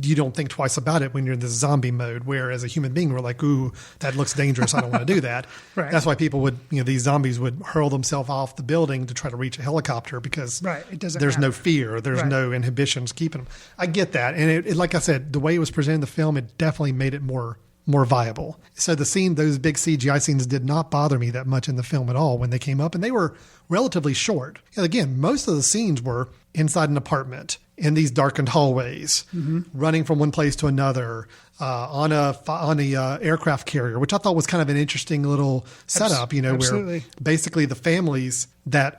you don't think twice about it when you're in this zombie mode, where as a human being, we're like, ooh, that looks dangerous. I don't want to do that. Right. That's why people would, these zombies would hurl themselves off the building to try to reach a helicopter because there's no fear. There's no inhibitions keeping them. I get that. And it, like I said, the way it was presented in the film, it definitely made it more viable. So those big CGI scenes did not bother me that much in the film at all when they came up, and they were relatively short. And again, most of the scenes were inside an apartment, in these darkened hallways, running from one place to another, on a aircraft carrier, which I thought was kind of an interesting little setup, where basically the families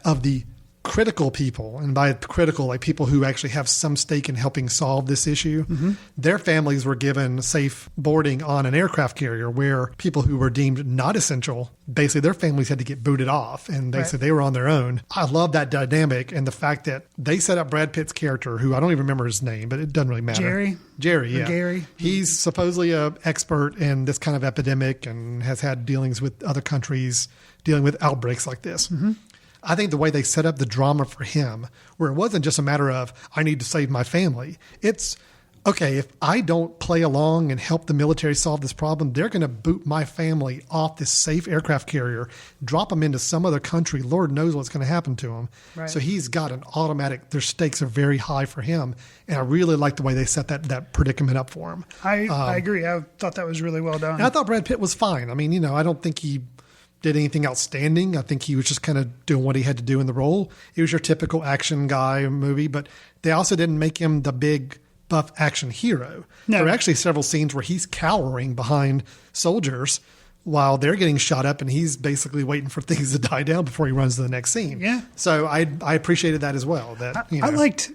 of the critical people, and by critical, like people who actually have some stake in helping solve this issue, their families were given safe boarding on an aircraft carrier, where people who were deemed not essential, basically their families had to get booted off, and they said they were on their own. I love that dynamic, and the fact that they set up Brad Pitt's character, who I don't even remember his name, but it doesn't really matter. Jerry, yeah. Gary. He's supposedly an expert in this kind of epidemic and has had dealings with other countries dealing with outbreaks like this. I think the way they set up the drama for him, where it wasn't just a matter of, I need to save my family. It's, okay, if I don't play along and help the military solve this problem, they're going to boot my family off this safe aircraft carrier, drop them into some other country. Lord knows what's going to happen to them. Right. So he's got an automatic, their stakes are very high for him. And I really like the way they set that predicament up for him. I agree. I thought that was really well done. And I thought Brad Pitt was fine. I mean, I don't think he did anything outstanding. I think he was just kind of doing what he had to do in the role. He was your typical action guy movie, but they also didn't make him the big buff action hero. No. There are actually several scenes where he's cowering behind soldiers while they're getting shot up, and he's basically waiting for things to die down before he runs to the next scene. Yeah. So I appreciated that as well. I liked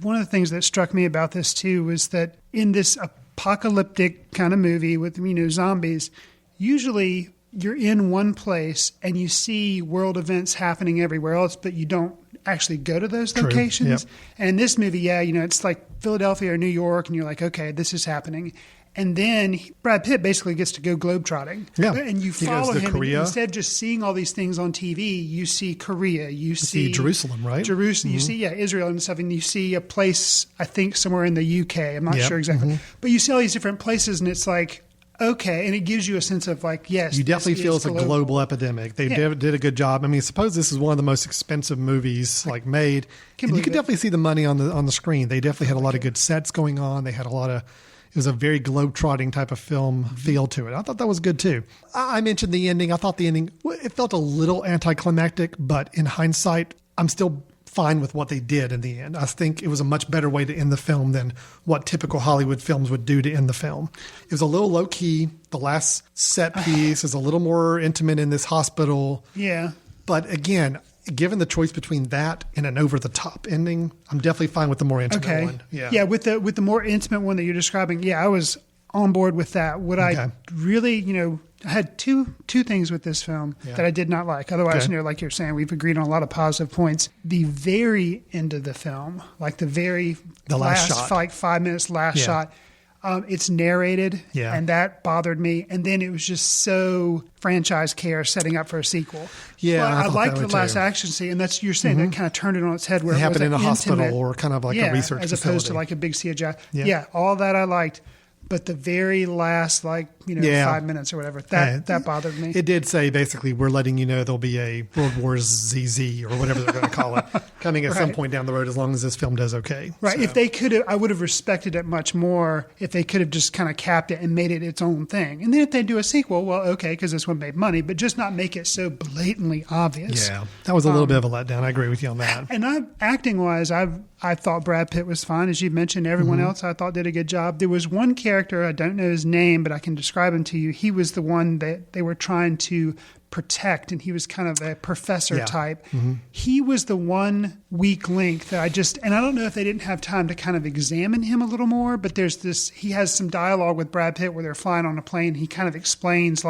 one of the things that struck me about this too was that in this apocalyptic kind of movie with zombies, usually you're in one place and you see world events happening everywhere else, but you don't actually go to those locations. Yep. And this movie, it's like Philadelphia or New York, and you're like, okay, this is happening. And then Brad Pitt basically gets to go globetrotting. Yeah. And you follow him. Korea. And instead of just seeing all these things on TV, you see Korea, you see Jerusalem, right? You see, Israel and stuff. And you see a place, I think, somewhere in the UK. I'm not sure exactly. But you see all these different places, and it's like, okay, and it gives you a sense of like, yes. You definitely feel it's a global epidemic. They did a good job. I mean, suppose this is one of the most expensive movies made. And you could definitely see the money on the screen. They definitely had a lot of good sets going on. They had it was a very globe-trotting type of film feel to it. I thought that was good too. I mentioned the ending. I thought the ending, it felt a little anticlimactic, but in hindsight, I'm still fine with what they did in the end. I think it was a much better way to end the film than what typical Hollywood films would do to end the film. It was a little low key. The last set piece is a little more intimate in this hospital. Yeah. But again, given the choice between that and an over the top ending, I'm definitely fine with the more intimate one. Yeah. With the more intimate one that you're describing, I was on board with that. I really, I had two things with this film that I did not like. Otherwise, like you're saying, we've agreed on a lot of positive points. The very end of the film, like the last shot, like 5 minutes last shot, it's narrated, and that bothered me. And then it was just so franchise care setting up for a sequel. Yeah, I liked the last action scene, and that's you're saying that kind of turned it on its head. Where it happened was in a hospital or kind of like a research as facility. opposed to like a big CGI. Yeah, all that I liked. But the very last, 5 minutes or whatever, that bothered me. It did say, basically, we're letting you know there'll be a World War ZZ or whatever they're going to call it coming at some point down the road as long as this film does okay. Right. So. If they could have, I would have respected it much more if they could have just kind of capped it and made it its own thing. And then if they do a sequel, well, okay, because this one made money, but just not make it so blatantly obvious. Yeah. That was a little bit of a letdown. I agree with you on that. And acting-wise, I thought Brad Pitt was fine. As you mentioned, everyone else I thought did a good job. There was one character, I don't know his name, but I can describe him to you. He was the one that they were trying to protect, and he was kind of a professor type. He was the one weak link that and I don't know if they didn't have time to kind of examine him a little more, but he has some dialogue with Brad Pitt where they're flying on a plane. He kind of explains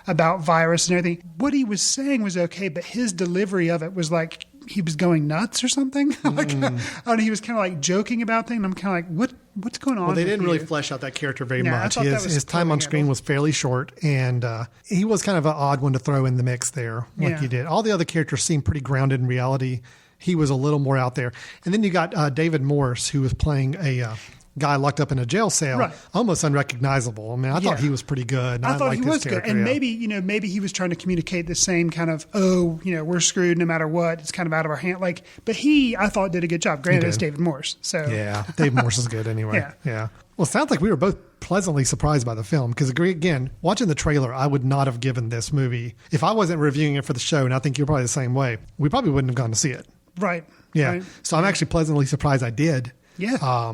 about virus and everything. What he was saying was okay, but his delivery of it was like he was going nuts or something. He was kind of like joking about things. And I'm kind of like, what's going on? Well, they didn't really flesh out that character very much. His time on screen handled. was fairly short, and he was kind of an odd one to throw in the mix there, like you did. All the other characters seemed pretty grounded in reality. He was a little more out there. And then you got David Morse, who was playing a guy locked up in a jail cell, almost unrecognizable. I mean, I thought he was pretty good. I thought he was good. And maybe he was trying to communicate the same kind of, we're screwed no matter what. It's kind of out of our hand. But I thought did a good job. Granted, it's David Morse. So yeah, David Morse is good anyway. Yeah. Well, it sounds like we were both pleasantly surprised by the film because, again, watching the trailer, I would not have given this movie, if I wasn't reviewing it for the show, and I think you're probably the same way, we probably wouldn't have gone to see it. Right. Yeah. Right. So I'm actually pleasantly surprised I did. Yeah.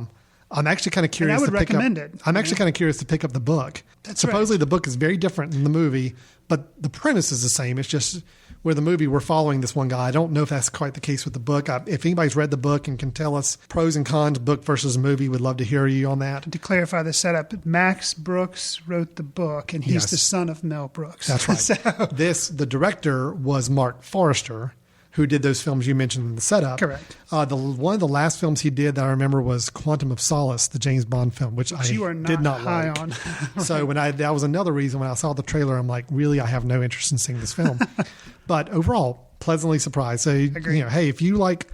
I'm actually kind of curious to pick up. I'm actually kind of curious to pick up the book. Supposedly the book is very different than the movie, but the premise is the same. It's just where the movie we're following this one guy. I don't know if that's quite the case with the book. If anybody's read the book and can tell us pros and cons, book versus movie, we'd love to hear you on that. To clarify the setup, Max Brooks wrote the book, and he's the son of Mel Brooks. That's right. The director was Mark Forrester, who did those films you mentioned in the setup. Correct. One of the last films he did that I remember was Quantum of Solace, the James Bond film, which I did not high like. On. So that was another reason when I saw the trailer, I'm like, really, I have no interest in seeing this film. But overall, pleasantly surprised. So, hey, if you like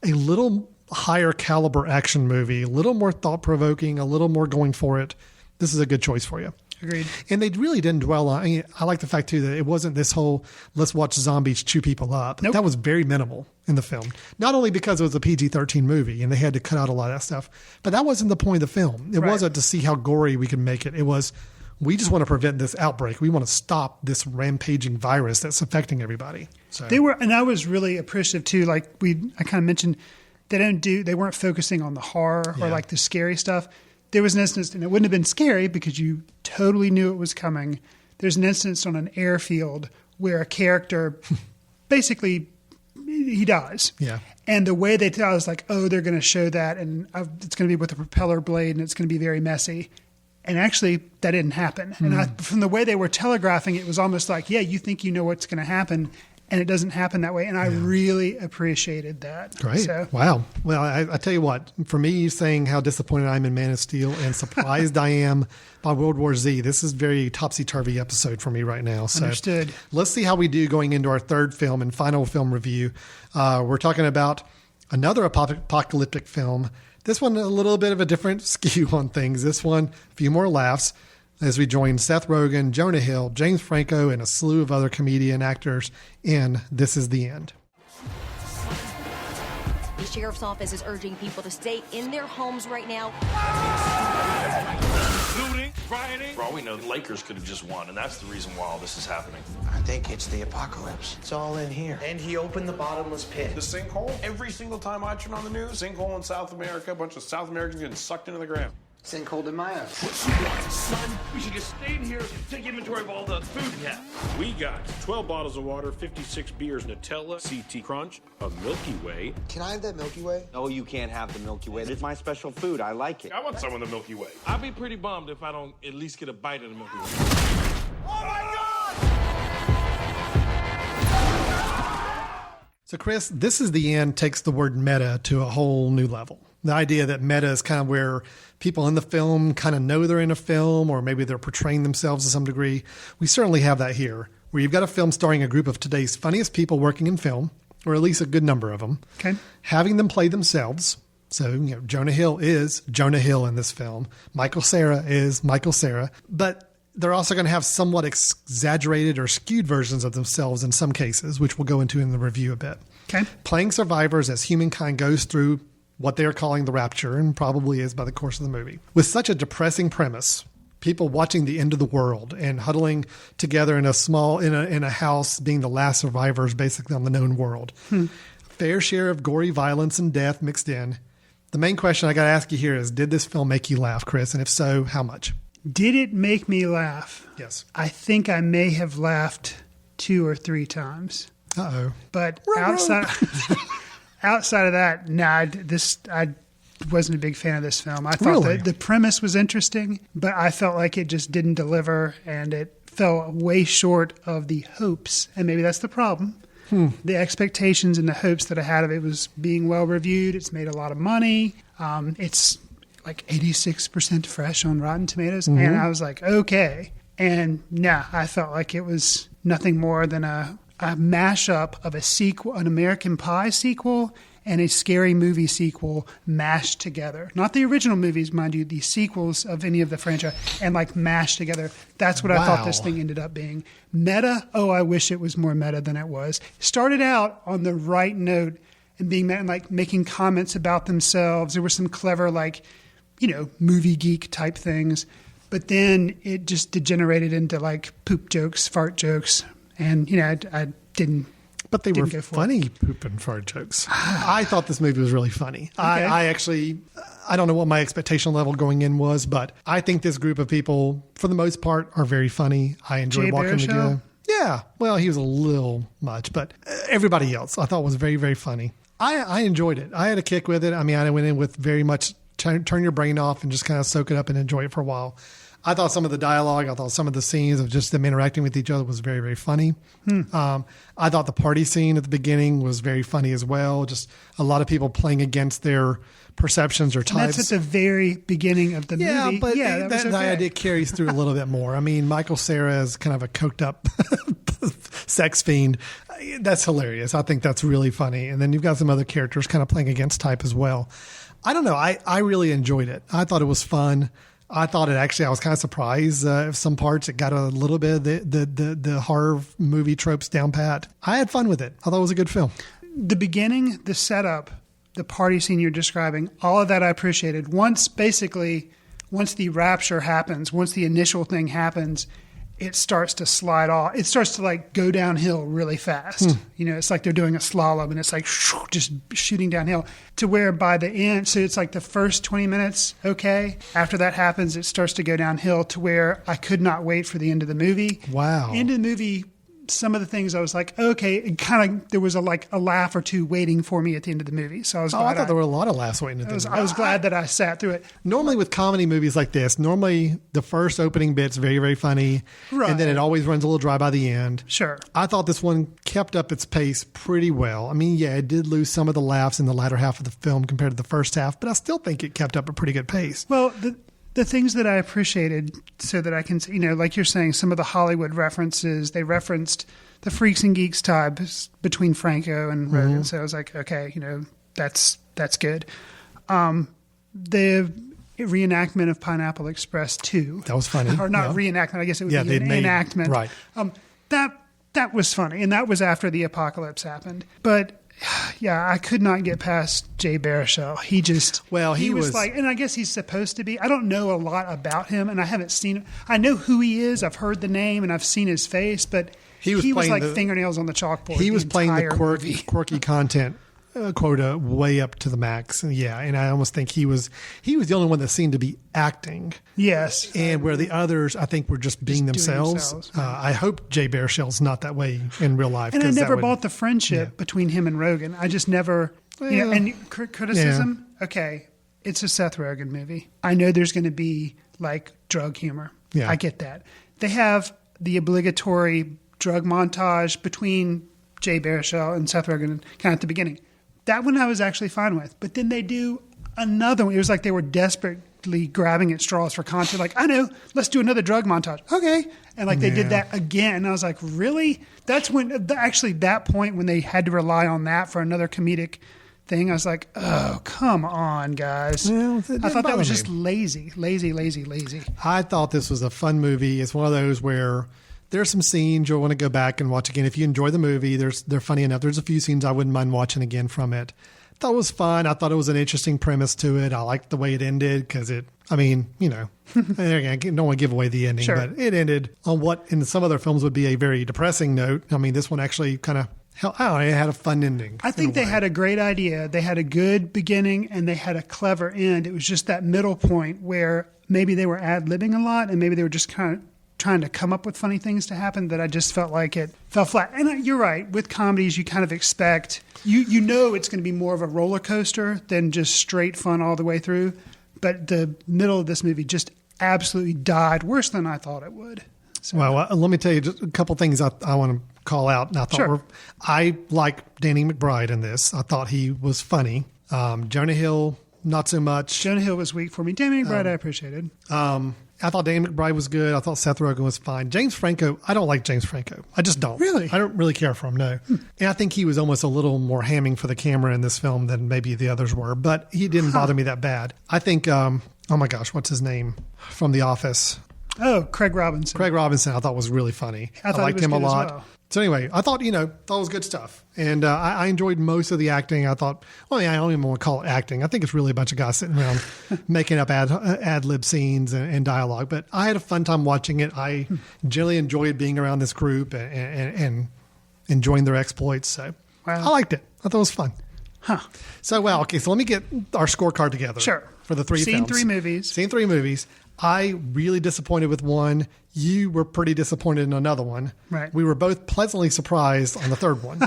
a little higher caliber action movie, a little more thought-provoking, a little more going for it, this is a good choice for you. Agreed. And they really didn't dwell on. I like the fact too that it wasn't this whole let's watch zombies chew people up. Nope. That was very minimal in the film. Not only because it was a PG-13 movie and they had to cut out a lot of that stuff, but that wasn't the point of the film. It wasn't to see how gory we can make it. It was we just want to prevent this outbreak. We want to stop this rampaging virus that's affecting everybody. So and I was really appreciative too. I kind of mentioned they weren't focusing on the horror or the scary stuff. There was an instance, and it wouldn't have been scary because you totally knew it was coming. There's an instance on an airfield where a character basically he dies. Yeah. And the way they tell is they're going to show that, and it's going to be with a propeller blade, and it's going to be very messy. And actually, that didn't happen. Mm-hmm. And from the way they were telegraphing, it was almost like, you think you know what's going to happen, and it doesn't happen that way. And I really appreciated that. Great. So. Wow. Well, I tell you what, for me saying how disappointed I am in Man of Steel and surprised I am by World War Z, this is a very topsy-turvy episode for me right now. So Understood. Let's see how we do going into our third film and final film review. We're talking about another apocalyptic film. This one, a little bit of a different skew on things. This one, a few more laughs, as we join Seth Rogen, Jonah Hill, James Franco, and a slew of other comedian actors in This Is the End. The sheriff's office is urging people to stay in their homes right now. looting, rioting. For all we know, the Lakers could have just won, and that's the reason why all this is happening. I think it's the apocalypse. It's all in here. And he opened the bottomless pit. The sinkhole, every single time I turn on the news, sinkhole in South America, a bunch of South Americans getting sucked into the ground. Sinkhole in my house. What you want, son? We should just stay in here and take inventory of all the food we have. We got 12 bottles of water, 56 beers, Nutella, CT Crunch, a Milky Way. Can I have that Milky Way? No, you can't have the Milky Way. It's my special food. I like it. I want some of the Milky Way. I'll be pretty bummed if I don't at least get a bite of the Milky Way. Oh my God! So, Chris, This Is the End takes the word meta to a whole new level. The idea that meta is kind of where people in the film kind of know they're in a film, or maybe they're portraying themselves to some degree. We certainly have that here, where you've got a film starring a group of today's funniest people working in film, or at least a good number of them, having them play themselves. So, Jonah Hill is Jonah Hill in this film. Michael Cera is Michael Cera. But they're also going to have somewhat exaggerated or skewed versions of themselves in some cases, which we'll go into in the review a bit. Playing survivors as humankind goes through what they are calling the rapture, and probably is by the course of the movie. With such a depressing premise, people watching the end of the world and huddling together in a house, being the last survivors basically on the known world. Fair share of gory violence and death mixed in. The main question I got to ask you here is, did this film make you laugh, Chris? And if so, how much? Did it make me laugh? Yes. I think I may have laughed 2 or 3 times. Uh-oh. But outside of that, I wasn't a big fan of this film. I thought that the premise was interesting, but I felt like it just didn't deliver, and it fell way short of the hopes. And maybe that's the problem. The expectations and the hopes that I had of it was being well reviewed. It's made a lot of money. It's like 86% fresh on Rotten Tomatoes. And I was like, okay. And I felt like it was nothing more than a mashup of a sequel, an American Pie sequel, and a Scary Movie sequel mashed together. Not the original movies, mind you, the sequels of any of the franchise, and like mashed together. That's what I thought this thing ended up being. Meta, I wish it was more meta than it was. Started out on the right note and being like making comments about themselves. There were some clever movie geek type things, but then it just degenerated into like poop jokes, fart jokes, and I didn't. But they were funny poop and fart jokes. I thought this movie was really funny. Okay. I don't know what my expectation level going in was, but I think this group of people, for the most part, are very funny. I enjoyed walking together. Yeah, well, he was a little much, but everybody else I thought was very, very funny. I enjoyed it. I had a kick with it. I mean, I went in with very much turn your brain off and just kind of soak it up and enjoy it for a while. I thought some of the dialogue, I thought some of the scenes of just them interacting with each other was very, very funny. I thought the party scene at the beginning was very funny as well. Just a lot of people playing against their perceptions or types. That's at the very beginning of the movie. Yeah, but the idea carries through a little bit more. I mean, Michael Cera is kind of a coked up sex fiend. That's hilarious. I think that's really funny. And then you've got some other characters kind of playing against type as well. I don't know. I really enjoyed it. I thought it was fun. I thought it actually, I was kind of surprised if some parts it got a little bit of the horror movie tropes down pat. I had fun with it. I thought it was a good film. The beginning, the setup, the party scene you're describing, all of that I appreciated. Once the rapture happens, once the initial thing happens, it starts to slide off. It starts to like go downhill really fast. It's like they're doing a slalom and it's like just shooting downhill to where by the end, so it's like the first 20 minutes, okay. After that happens, it starts to go downhill to where I could not wait for the end of the movie. Wow. End of the movie, some of the things I was like, okay, it kind of, there was a laugh or two waiting for me at the end of the movie. So I was glad. I thought there were a lot of laughs waiting at the end. I was glad that I sat through it. Normally with comedy movies like this, the first opening bit's very, very funny. Right. And then it always runs a little dry by the end. Sure. I thought this one kept up its pace pretty well. I mean, it did lose some of the laughs in the latter half of the film compared to the first half, but I still think it kept up a pretty good pace. Well, the things that I appreciated, so that I can, like you're saying, some of the Hollywood references, they referenced the Freaks and Geeks ties between Franco and Rogan. So I was like, okay, that's good. The reenactment of Pineapple Express 2. That was funny. Or not reenactment, I guess it would be an enactment. Right. That was funny, and that was after the apocalypse happened. But Yeah, I could not get past Jay Baruchel. He was like, and I guess he's supposed to be. I don't know a lot about him, and I haven't seen him. I know who he is. I've heard the name, and I've seen his face, but he was like fingernails on the chalkboard. He was playing the quirky content quota way up to the max. And and I almost think he was the only one that seemed to be acting. Yes. And where the others, I think, were just being themselves. I hope Jay Baruchel's not that way in real life. And I never bought the friendship between him and Rogen. I just never, and criticism, okay, it's a Seth Rogen movie. I know there's going to be like drug humor. Yeah. I get that. They have the obligatory drug montage between Jay Baruchel and Seth Rogen kind of at the beginning. That one I was actually fine with. But then they do another one. It was like they were desperately grabbing at straws for content. Like, I know, let's do another drug montage. Okay. And like they did that again. And I was like, really? That's when, actually that point when they had to rely on that for another comedic thing, I was like, oh, come on, guys. Well, I thought that was just lazy. I thought this was a fun movie. It's one of those where there's some scenes you'll want to go back and watch again. If you enjoy the movie, they're funny enough. There's a few scenes I wouldn't mind watching again from it. I thought it was fun. I thought it was an interesting premise to it. I liked the way it ended because I don't want to give away the ending, but it ended on what in some other films would be a very depressing note. I mean, this one actually kind of, it had a fun ending. I think they had a great idea. They had a good beginning and they had a clever end. It was just that middle point where maybe they were ad-libbing a lot and maybe they were just kind of trying to come up with funny things to happen that I just felt like it fell flat. And you're right. With comedies, you kind of expect, you know it's going to be more of a roller coaster than just straight fun all the way through. But the middle of this movie just absolutely died worse than I thought it would. So, well, let me tell you just a couple things I want to call out. And I thought I like Danny McBride in this. I thought he was funny. Jonah Hill, not so much. Jonah Hill was weak for me. Danny McBride, I appreciated. I thought Danny McBride was good. I thought Seth Rogen was fine. James Franco, I don't like James Franco. I just don't. Really? I don't really care for him, no. And I think he was almost a little more hamming for the camera in this film than maybe the others were, but he didn't bother me that bad. I think, oh my gosh, what's his name from The Office? Oh, Craig Robinson. Craig Robinson I thought was really funny. I liked him a lot. Well. So anyway, I thought, thought it was good stuff. And I enjoyed most of the acting. I thought, I don't even want to call it acting. I think it's really a bunch of guys sitting around making up ad-lib scenes and dialogue. But I had a fun time watching it. I generally enjoyed being around this group and enjoying their exploits. So I liked it. I thought it was fun. Huh. So, okay. So let me get our scorecard together. Sure. For the three films. Seen three movies. I really disappointed with one. You were pretty disappointed in another one. Right. We were both pleasantly surprised on the third one.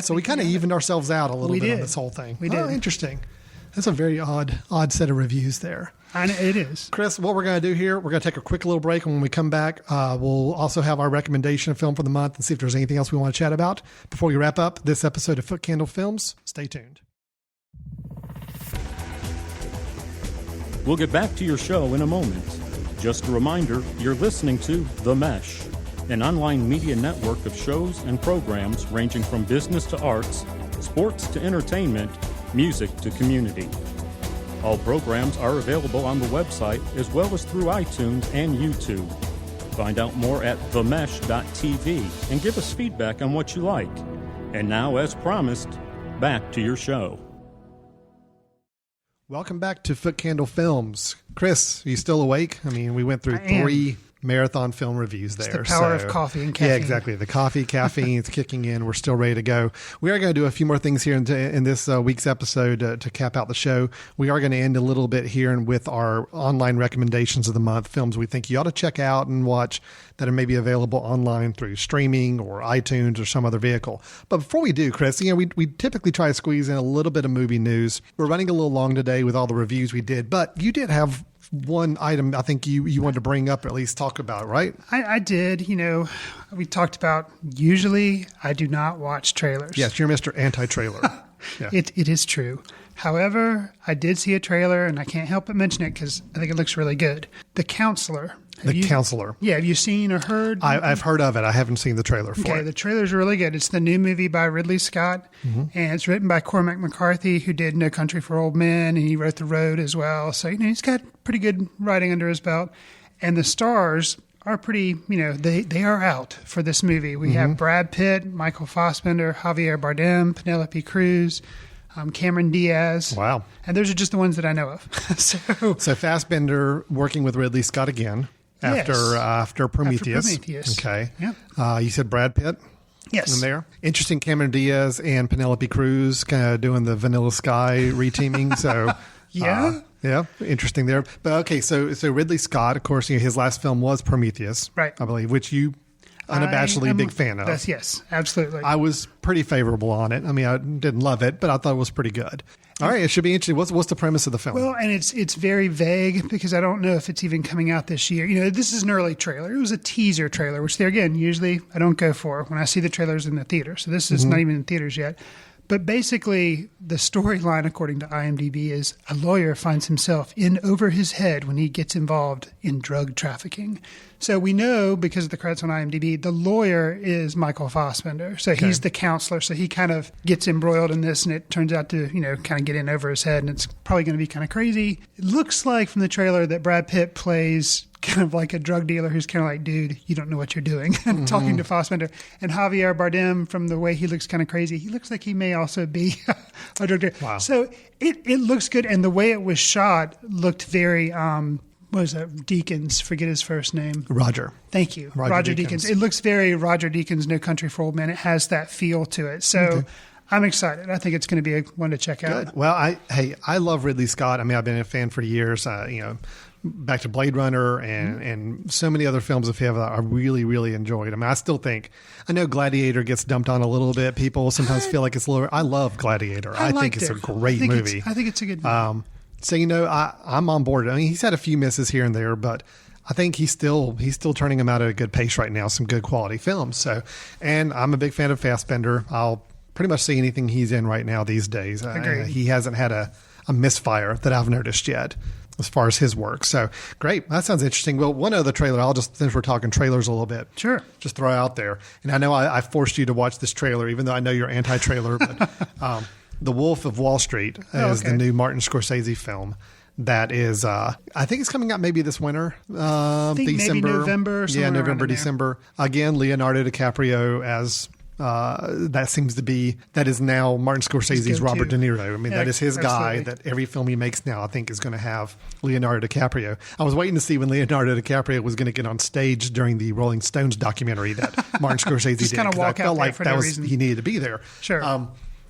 So we kind of evened ourselves out a little bit on this whole thing. We did. Oh, interesting. That's a very odd set of reviews there. I know, it is. Chris, what we're going to do here, we're going to take a quick little break. And when we come back, we'll also have our recommendation of film for the month and see if there's anything else we want to chat about. Before we wrap up this episode of Footcandle Films, stay tuned. We'll get back to your show in a moment. Just a reminder, you're listening to The Mesh, an online media network of shows and programs ranging from business to arts, sports to entertainment, music to community. All programs are available on the website as well as through iTunes and YouTube. Find out more at themesh.tv and give us feedback on what you like. And now, as promised, back to your show. Welcome back to Footcandle Films. Chris, are you still awake? I mean, we went through three marathon film reviews there. It's the power of coffee and caffeine. Yeah, exactly. The coffee, caffeine is kicking in. We're still ready to go. We are going to do a few more things here in this week's episode to cap out the show. We are going to end a little bit here with our online recommendations of the month, films we think you ought to check out and watch that are maybe available online through streaming or iTunes or some other vehicle. But before we do, Chris, we typically try to squeeze in a little bit of movie news. We're running a little long today with all the reviews we did, but you did have one item I think you wanted to bring up or at least talk about, right? I did. We talked about usually I do not watch trailers. Yes, you're Mr. Anti-Trailer. Yeah. It is true. However, I did see a trailer and I can't help but mention it because I think it looks really good. The Counselor. Counselor. Yeah, have you seen or heard? I've heard of it. I haven't seen the trailer for it. Okay, the trailer's really good. It's the new movie by Ridley Scott, and it's written by Cormac McCarthy, who did No Country for Old Men, and he wrote The Road as well. So, he's got pretty good writing under his belt. And the stars are pretty, they are out for this movie. We have Brad Pitt, Michael Fassbender, Javier Bardem, Penelope Cruz, Cameron Diaz. Wow. And those are just the ones that I know of. So Fassbender working with Ridley Scott again after Prometheus. Okay. Yep. You said Brad Pitt? Yes. In there. Interesting, Cameron Diaz and Penelope Cruz kind of doing the Vanilla Sky reteaming. So yeah. Yeah, interesting there. But okay, so Ridley Scott, of course, his last film was Prometheus, right? I believe, which you unabashedly a big fan of. Yes, absolutely. I was pretty favorable on it. I mean, I didn't love it, but I thought it was pretty good. All right, it should be interesting. What's the premise of the film? Well, and it's very vague because I don't know if it's even coming out this year. This is an early trailer. It was a teaser trailer, which there again, usually I don't go for when I see the trailers in the theater. So this is not even in theaters yet. But basically, the storyline, according to IMDb, is a lawyer finds himself in over his head when he gets involved in drug trafficking. So we know, because of the credits on IMDb, the lawyer is Michael Fassbender. So he's the counselor. So he kind of gets embroiled in this, and it turns out to, kind of get in over his head, and it's probably going to be kind of crazy. It looks like from the trailer that Brad Pitt plays kind of like a drug dealer who's kind of like, dude, you don't know what you're doing, talking to Fassbender. And Javier Bardem, from the way he looks kind of crazy, he looks like he may also be a drug dealer. Wow. So it looks good. And the way it was shot looked very, what was that, Deakins, forget his first name. Roger. Thank you. Roger Deakins. It looks very Roger Deakins, No Country for Old Men. It has that feel to it. So I'm excited. I think it's going to be one to check out. Good. Well, I love Ridley Scott. I mean, I've been a fan for years, back to Blade Runner and so many other films of his that I really, really enjoyed. I mean, I know Gladiator gets dumped on a little bit. People sometimes feel like it's a little, I love Gladiator. I think it's a great movie. I think it's a good movie. So, I'm on board. I mean, he's had a few misses here and there, but I think he's still turning them out at a good pace right now, some good quality films. So, and I'm a big fan of Fassbender. I'll pretty much see anything he's in right now these days. He hasn't had a misfire that I've noticed yet as far as his work. So great. That sounds interesting. Well, one other trailer, I'll just, since we're talking trailers a little bit, just throw out there. And I know I forced you to watch this trailer, even though I know you're anti-trailer, but The Wolf of Wall Street is the new Martin Scorsese film. That is, I think it's coming out maybe this winter, December. Maybe November. Yeah, November, December. Again, Leonardo DiCaprio as that is now Martin Scorsese's Robert De Niro. I mean, that is his guy that every film he makes now, I think, is going to have Leonardo DiCaprio. I was waiting to see when Leonardo DiCaprio was going to get on stage during the Rolling Stones documentary that Martin Scorsese did. Kind of walk I felt like that was reason. He needed to be there. Sure.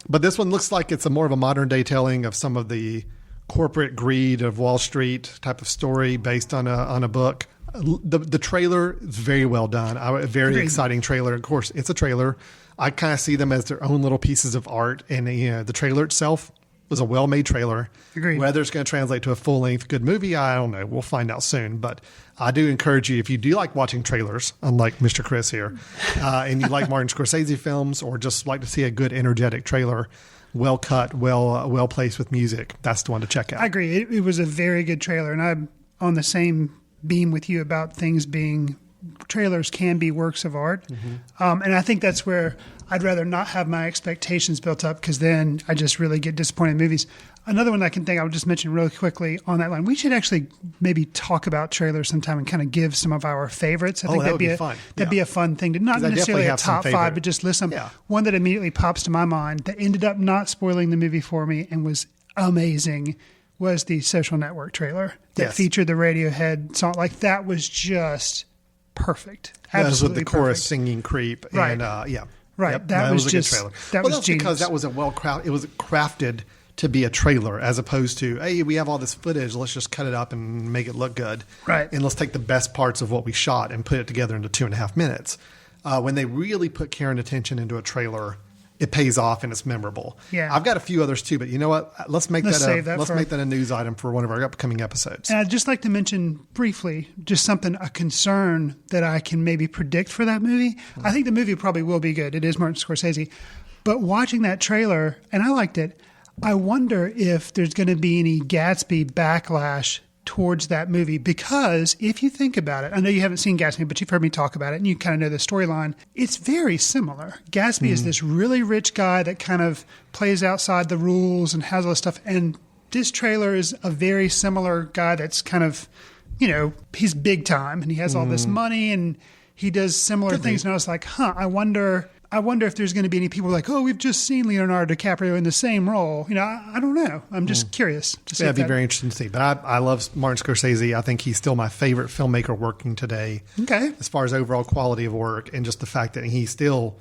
But this one looks like it's more of a modern day telling of some of the corporate greed of Wall Street type of story based on a book. The trailer is very well done. A very exciting trailer. Of course, it's a trailer. I kind of see them as their own little pieces of art. And the trailer itself was a well-made trailer. Agreed. Whether it's going to translate to a full-length good movie, I don't know. We'll find out soon. But I do encourage you, if you do like watching trailers, unlike Mr. Chris here, and you like Martin Scorsese films or just like to see a good, energetic trailer, well cut, well placed with music, that's the one to check out. I agree. It was a very good trailer. And I'm on the same beam with you about things being trailers can be works of art. And I think that's where I'd rather not have my expectations built up, because then I just really get disappointed in movies. Another one I can think I would just mention really quickly on that line. We should actually maybe talk about trailers sometime and kind of give some of our favorites. I think that'd be fun. That'd be a fun thing to not necessarily a top five, but just list them. Yeah. One that immediately pops to my mind that ended up not spoiling the movie for me and was amazing was the Social Network trailer that featured the Radiohead song. Like, that was just perfect. That was with the chorus singing "Creep." Right. And, yeah. Right. Yep. That was a just, good trailer. That was genius. Because that was it was crafted to be a trailer, as opposed to, hey, we have all this footage, let's just cut it up and make it look good. Right. And let's take the best parts of what we shot and put it together into 2.5 minutes. When they really put care and attention into a trailer, it pays off and it's memorable. Yeah. I've got a few others too, but you know what? Let's make that a news item for one of our upcoming episodes. And I'd just like to mention briefly just a concern that I can maybe predict for that movie. I think the movie probably will be good. It is Martin Scorsese. But watching that trailer, and I liked it, I wonder if there's going to be any Gatsby backlash towards that movie, because if you think about it, I know you haven't seen Gatsby, but you've heard me talk about it and you kind of know the storyline. It's very similar. Gatsby is this really rich guy that kind of plays outside the rules and has all this stuff. And this trailer is a very similar guy that's kind of, he's big time and he has all this money and he does similar things. And I was like, I wonder if there's going to be any people like, we've just seen Leonardo DiCaprio in the same role. I don't know. I'm just curious to see. That'd be very interesting to see. But I love Martin Scorsese. I think he's still my favorite filmmaker working today. Okay. As far as overall quality of work and just the fact that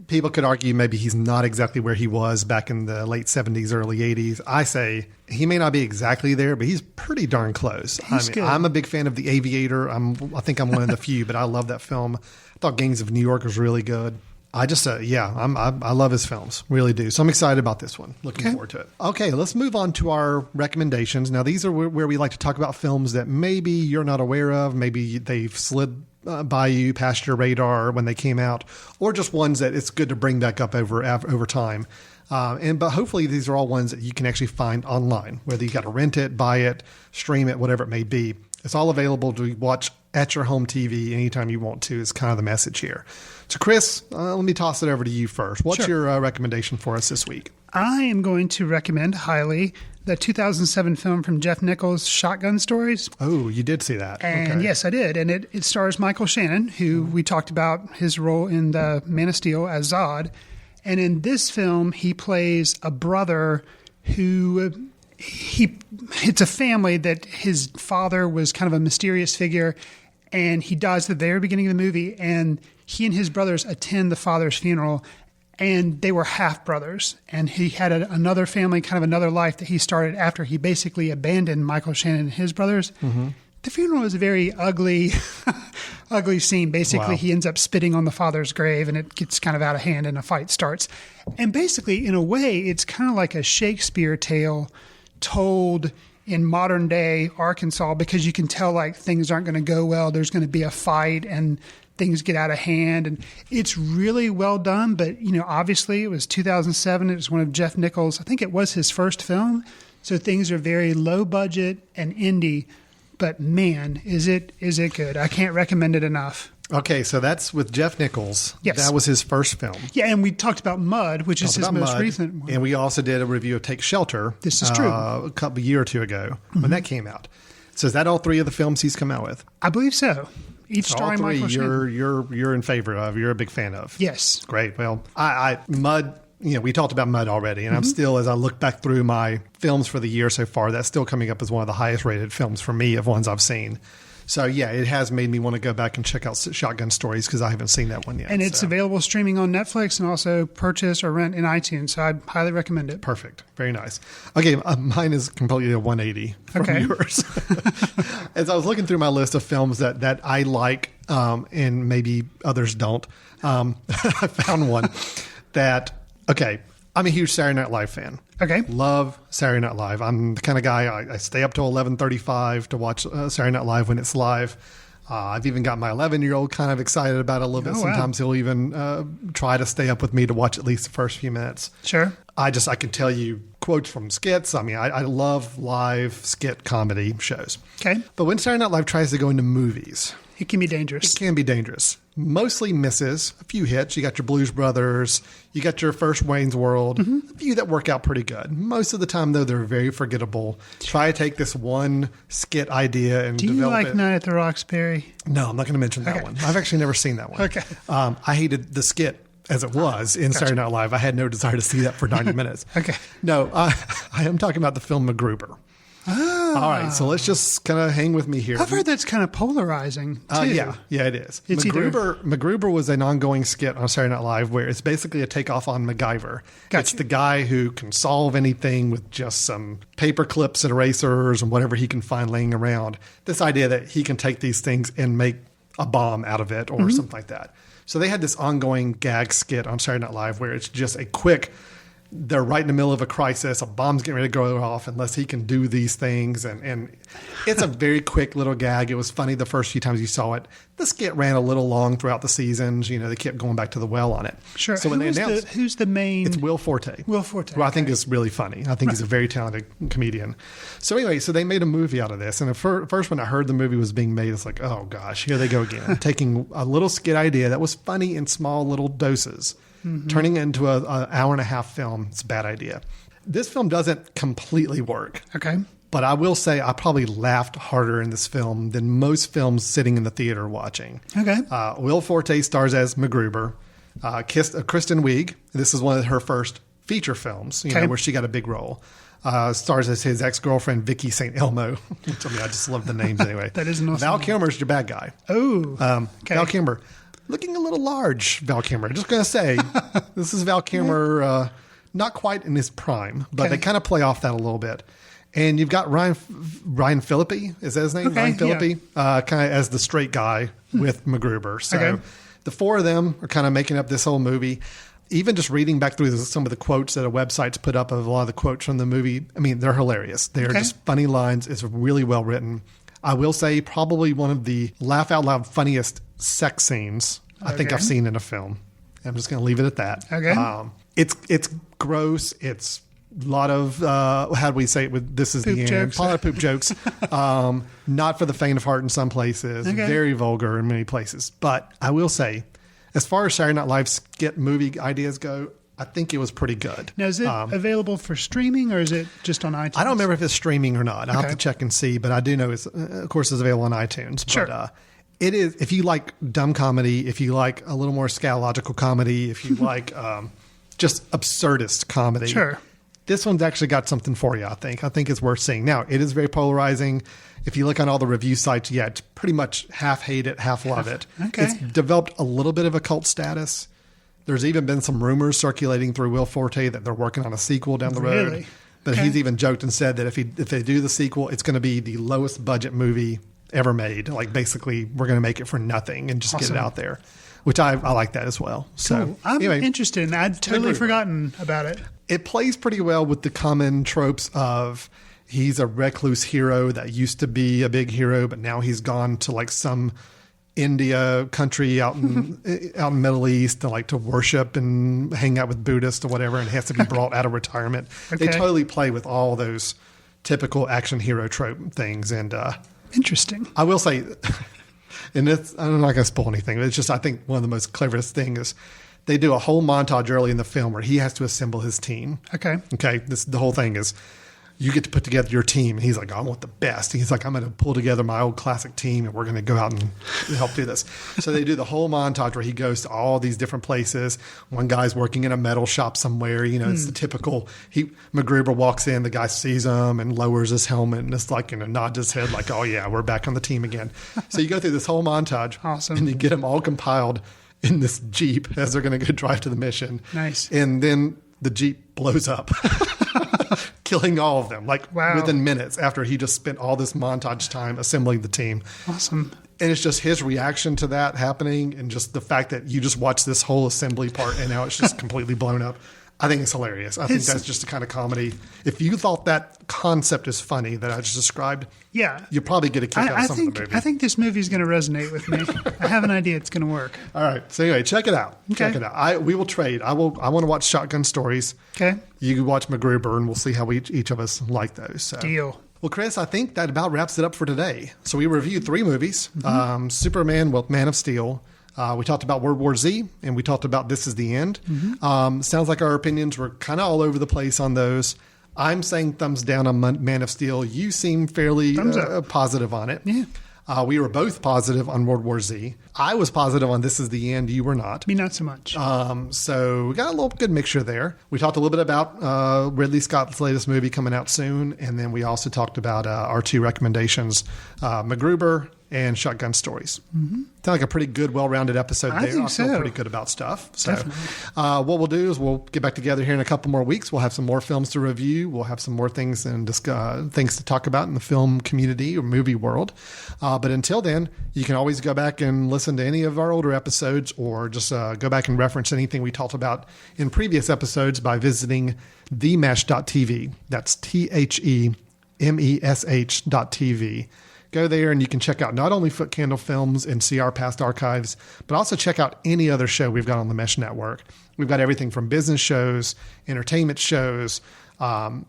people could argue maybe he's not exactly where he was back in the late 70s, early 80s. I say he may not be exactly there, but he's pretty darn close. Good. I'm a big fan of The Aviator. I think I'm one of the few, but I love that film. I thought Gangs of New York was really good. I just, I love his films, really do. So I'm excited about this one. Looking forward to it. Okay, let's move on to our recommendations. Now, these are where we like to talk about films that maybe you're not aware of, maybe they've slid by you past your radar when they came out, or just ones that it's good to bring back up over time. But hopefully these are all ones that you can actually find online, whether you got to rent it, buy it, stream it, whatever it may be. It's all available to watch at your home TV anytime you want to is kind of the message here. So, Chris, let me toss it over to you first. What's your recommendation for us this week? I am going to recommend highly the 2007 film from Jeff Nichols, Shotgun Stories. Oh, you did see that. And yes, I did. And it stars Michael Shannon, who we talked about his role in the Man of Steel as Zod. And in this film, he plays a brother who... it's a family that his father was kind of a mysterious figure, and he dies at the very beginning of the movie, and he and his brothers attend the father's funeral, and they were half brothers, and he had another family, kind of another life that he started after he basically abandoned Michael Shannon and his brothers. Mm-hmm. The funeral is a very ugly ugly scene. Basically, he ends up spitting on the father's grave, and it gets kind of out of hand, and a fight starts. And basically, in a way, it's kind of like a Shakespeare tale told in modern day Arkansas, because you can tell like things aren't going to go well. There's going to be a fight and things get out of hand, and it's really well done. But obviously it was 2007. It was one of Jeff Nichols. I think it was his first film, so things are very low budget and indie. But man, is it good? I can't recommend it enough. Okay, so that's with Jeff Nichols. Yes. That was his first film. Yeah, and we talked about Mud, which is his most recent one. And we also did a review of Take Shelter. This is true. A year or two ago when that came out. So is that all three of the films he's come out with? I believe so. Each starring Michael Shannon. You're in favor of. You're a big fan of. Yes. Great. Well, Mud. We talked about Mud already, and I'm still, as I look back through my films for the year so far, that's still coming up as one of the highest rated films for me of ones I've seen. So, yeah, it has made me want to go back and check out Shotgun Stories because I haven't seen that one yet. And it's available streaming on Netflix and also purchase or rent in iTunes. So I highly recommend it. Perfect. Very nice. Okay, mine is completely a 180 from yours. As I was looking through my list of films that I like and maybe others don't, I found one that, I'm a huge Saturday Night Live fan. Okay. Love Saturday Night Live. I'm the kind of guy, I stay up till 11:35 to watch Saturday Night Live when it's live. I've even got my 11-year-old kind of excited about it a little bit. Sometimes he'll even try to stay up with me to watch at least the first few minutes. Sure. I can tell you quotes from skits. I mean, I love live skit comedy shows. Okay. But when Saturday Night Live tries to go into movies, it can be dangerous. It can be dangerous. Mostly misses. A few hits. You got your Blues Brothers. You got your first Wayne's World. A few that work out pretty good. Most of the time, though, they're very forgettable. Try to take this one skit idea and develop it. Do you like Night at the Roxbury? No, I'm not going to mention that one. I've actually never seen that one. Okay. I hated the skit as it was in Saturday Night Live. I had no desire to see that for 90 minutes. Okay. No, I am talking about the film MacGruber. Oh. All right, so let's just kind of hang with me here. I've heard that's kind of polarizing, too. Yeah, it is. MacGruber was an ongoing skit on Saturday Night Live where it's basically a takeoff on MacGyver. Gotcha. It's the guy who can solve anything with just some paper clips and erasers and whatever he can find laying around. This idea that he can take these things and make a bomb out of it or something like that. So they had this ongoing gag skit on Saturday Night Live where it's just a quick... They're right in the middle of a crisis. A bomb's getting ready to go off unless he can do these things. And it's a very quick little gag. It was funny the first few times you saw it. The skit ran a little long throughout the seasons. They kept going back to the well on it. Sure. So when they announced... Who's the main... It's Will Forte. Will Forte. Who I think is really funny. I think he's a very talented comedian. So anyway, so they made a movie out of this. And the first when I heard the movie was being made, it's like, oh gosh, here they go again. Taking a little skit idea that was funny in small little doses. Turning it into an hour and a half film, it's a bad idea. This film doesn't completely work. Okay. But I will say I probably laughed harder in this film than most films sitting in the theater watching. Okay. Will Forte stars as MacGruber. Kristen Wiig. This is one of her first feature films, where she got a big role. Stars as his ex-girlfriend, Vicky St. Elmo. I just love the names anyway. That is an awesome Val name. Kilmer's your bad guy. Oh, okay. Val Kilmer. Looking a little large, Val Kilmer. Just going to say, this is Val Kilmer, not quite in his prime, but they kind of play off that a little bit. And you've got Ryan Phillippe, is that his name? Okay, Ryan Phillippe, kind of as the straight guy with MacGruber. So the four of them are kind of making up this whole movie. Even just reading back through some of the quotes that a website's put up of a lot of the quotes from the movie, I mean, they're hilarious. They're just funny lines. It's really well written. I will say probably one of the laugh out loud funniest sex scenes I think I've seen in a film. I'm just going to leave it at that. Okay. It's gross. It's a lot of, how do we say it? This is poop the end. jokes. A lot of poop jokes. Not for the faint of heart in some places. Okay. Very vulgar in many places. But I will say, as far as Saturday Night Live skit movie ideas go, I think it was pretty good. Now, is it available for streaming or is it just on iTunes? I don't remember if it's streaming or not. I'll have to check and see, but I do know it's, of course, it's available on iTunes. Sure. But it is, if you like dumb comedy, if you like a little more scatological comedy, if you like just absurdist comedy, sure, this one's actually got something for you, I think. I think it's worth seeing. Now, it is very polarizing. If you look on all the review sites, it's pretty much half hate it, half love it. Okay. It's developed a little bit of a cult status. There's even been some rumors circulating through Will Forte that they're working on a sequel down the road. Really? But he's even joked and said that if they do the sequel, it's going to be the lowest budget movie ever made. Like, basically, we're going to make it for nothing and just get it out there, which I like that as well. So cool. I'm interested in that. I'd totally forgotten about it. It plays pretty well with the common tropes of he's a recluse hero that used to be a big hero, but now he's gone to like some India country out in Middle East to worship and hang out with Buddhists or whatever, and has to be brought out of retirement. Okay. They totally play with all those typical action hero trope things. And interesting. I will say, and I'm not going to spoil anything, but it's just I think one of the most cleverest things is they do a whole montage early in the film where he has to assemble his team. Okay. The whole thing is you get to put together your team. And he's like, I want the best. And he's like, I'm going to pull together my old classic team and we're going to go out and help do this. So they do the whole montage where he goes to all these different places. One guy's working in a metal shop somewhere. It's the typical, MacGruber walks in, the guy sees him and lowers his helmet and it's like, nods his head like, oh yeah, we're back on the team again. So you go through this whole montage. Awesome. And you get them all compiled in this Jeep as they're going to go drive to the mission. Nice. And then the Jeep blows up, killing all of them, within minutes after he just spent all this montage time assembling the team. Awesome. And it's just his reaction to that happening and just the fact that you just watch this whole assembly part and now it's just completely blown up. I think it's hilarious. I think that's just the kind of comedy. If you thought that concept is funny that I just described, you'll probably get a kick out of some of the movie. I think this movie is going to resonate with me. I have an idea it's going to work. All right. So anyway, check it out. Okay. Check it out. We will trade. I want to watch Shotgun Stories. Okay. You can watch MacGruber, and we'll see how each of us like those. So. Deal. Well, Chris, I think that about wraps it up for today. So we reviewed 3 movies: Superman, Man of Steel. We talked about World War Z, and we talked about This Is the End. Sounds like our opinions were kind of all over the place on those. I'm saying thumbs down on Man of Steel. You seem fairly positive on it. Yeah. We were both positive on World War Z. I was positive on This Is the End. You were not. Me, not so much. So we got a little good mixture there. We talked a little bit about Ridley Scott's latest movie coming out soon. And then we also talked about our 2 recommendations, MacGruber and Shotgun Stories. Sound like a pretty good, well-rounded episode there. I feel pretty good about stuff. So what we'll do is we'll get back together here in a couple more weeks. We'll have some more films to review. We'll have some more things and things to talk about in the film community or movie world. But until then, you can always go back and listen to any of our older episodes or just go back and reference anything we talked about in previous episodes by visiting themesh.tv. That's TheMesh.tv. Go there and you can check out not only Footcandle Films and see our past archives, but also check out any other show we've got on the Mesh Network. We've got everything from business shows, entertainment shows,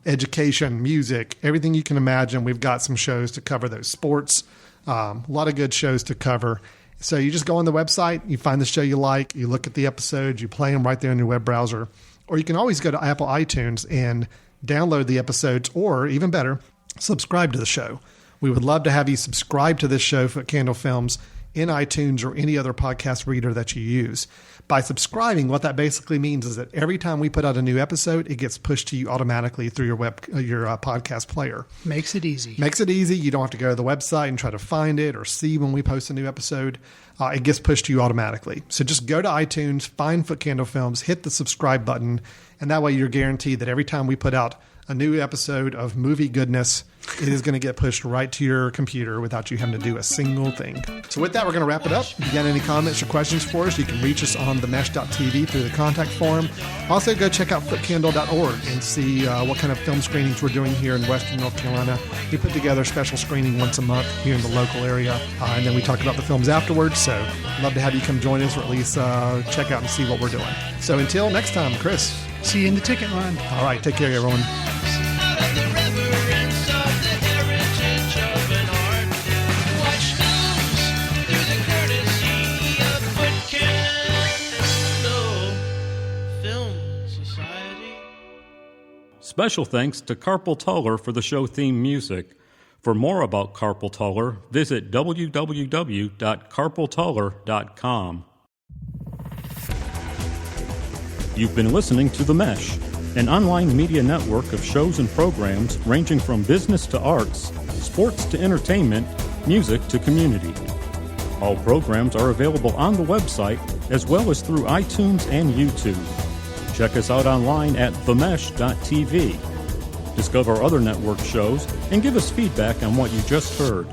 education, music, everything you can imagine. We've got some shows to cover those, sports, a lot of good shows to cover. So you just go on the website, you find the show you like, you look at the episodes, you play them right there in your web browser. Or you can always go to Apple iTunes and download the episodes, or even better, subscribe to the show. We would love to have you subscribe to this show, Footcandle Films, in iTunes or any other podcast reader that you use. By subscribing, what that basically means is that every time we put out a new episode, it gets pushed to you automatically through your podcast player. Makes it easy. Makes it easy. You don't have to go to the website and try to find it or see when we post a new episode. It gets pushed to you automatically. So just go to iTunes, find Footcandle Films, hit the subscribe button, and that way you're guaranteed that every time we put out a new episode of movie goodness, it is going to get pushed right to your computer without you having to do a single thing. So with that, we're going to wrap it up. If you got any comments or questions for us, you can reach us on themesh.tv through the contact form. Also, go check out footcandle.org and see what kind of film screenings we're doing here in Western North Carolina. We put together a special screening once a month here in the local area, and then we talk about the films afterwards. So love to have you come join us, or at least check out and see what we're doing. So until next time, Chris. See you in the ticket line. All right, take care, everyone. Special thanks to Carpal Tuller for the show theme music. For more about Carpal Tuller, visit www.carpaltuller.com. You've been listening to The Mesh, an online media network of shows and programs ranging from business to arts, sports to entertainment, music to community. All programs are available on the website as well as through iTunes and YouTube. Check us out online at themesh.tv. Discover other network shows and give us feedback on what you just heard.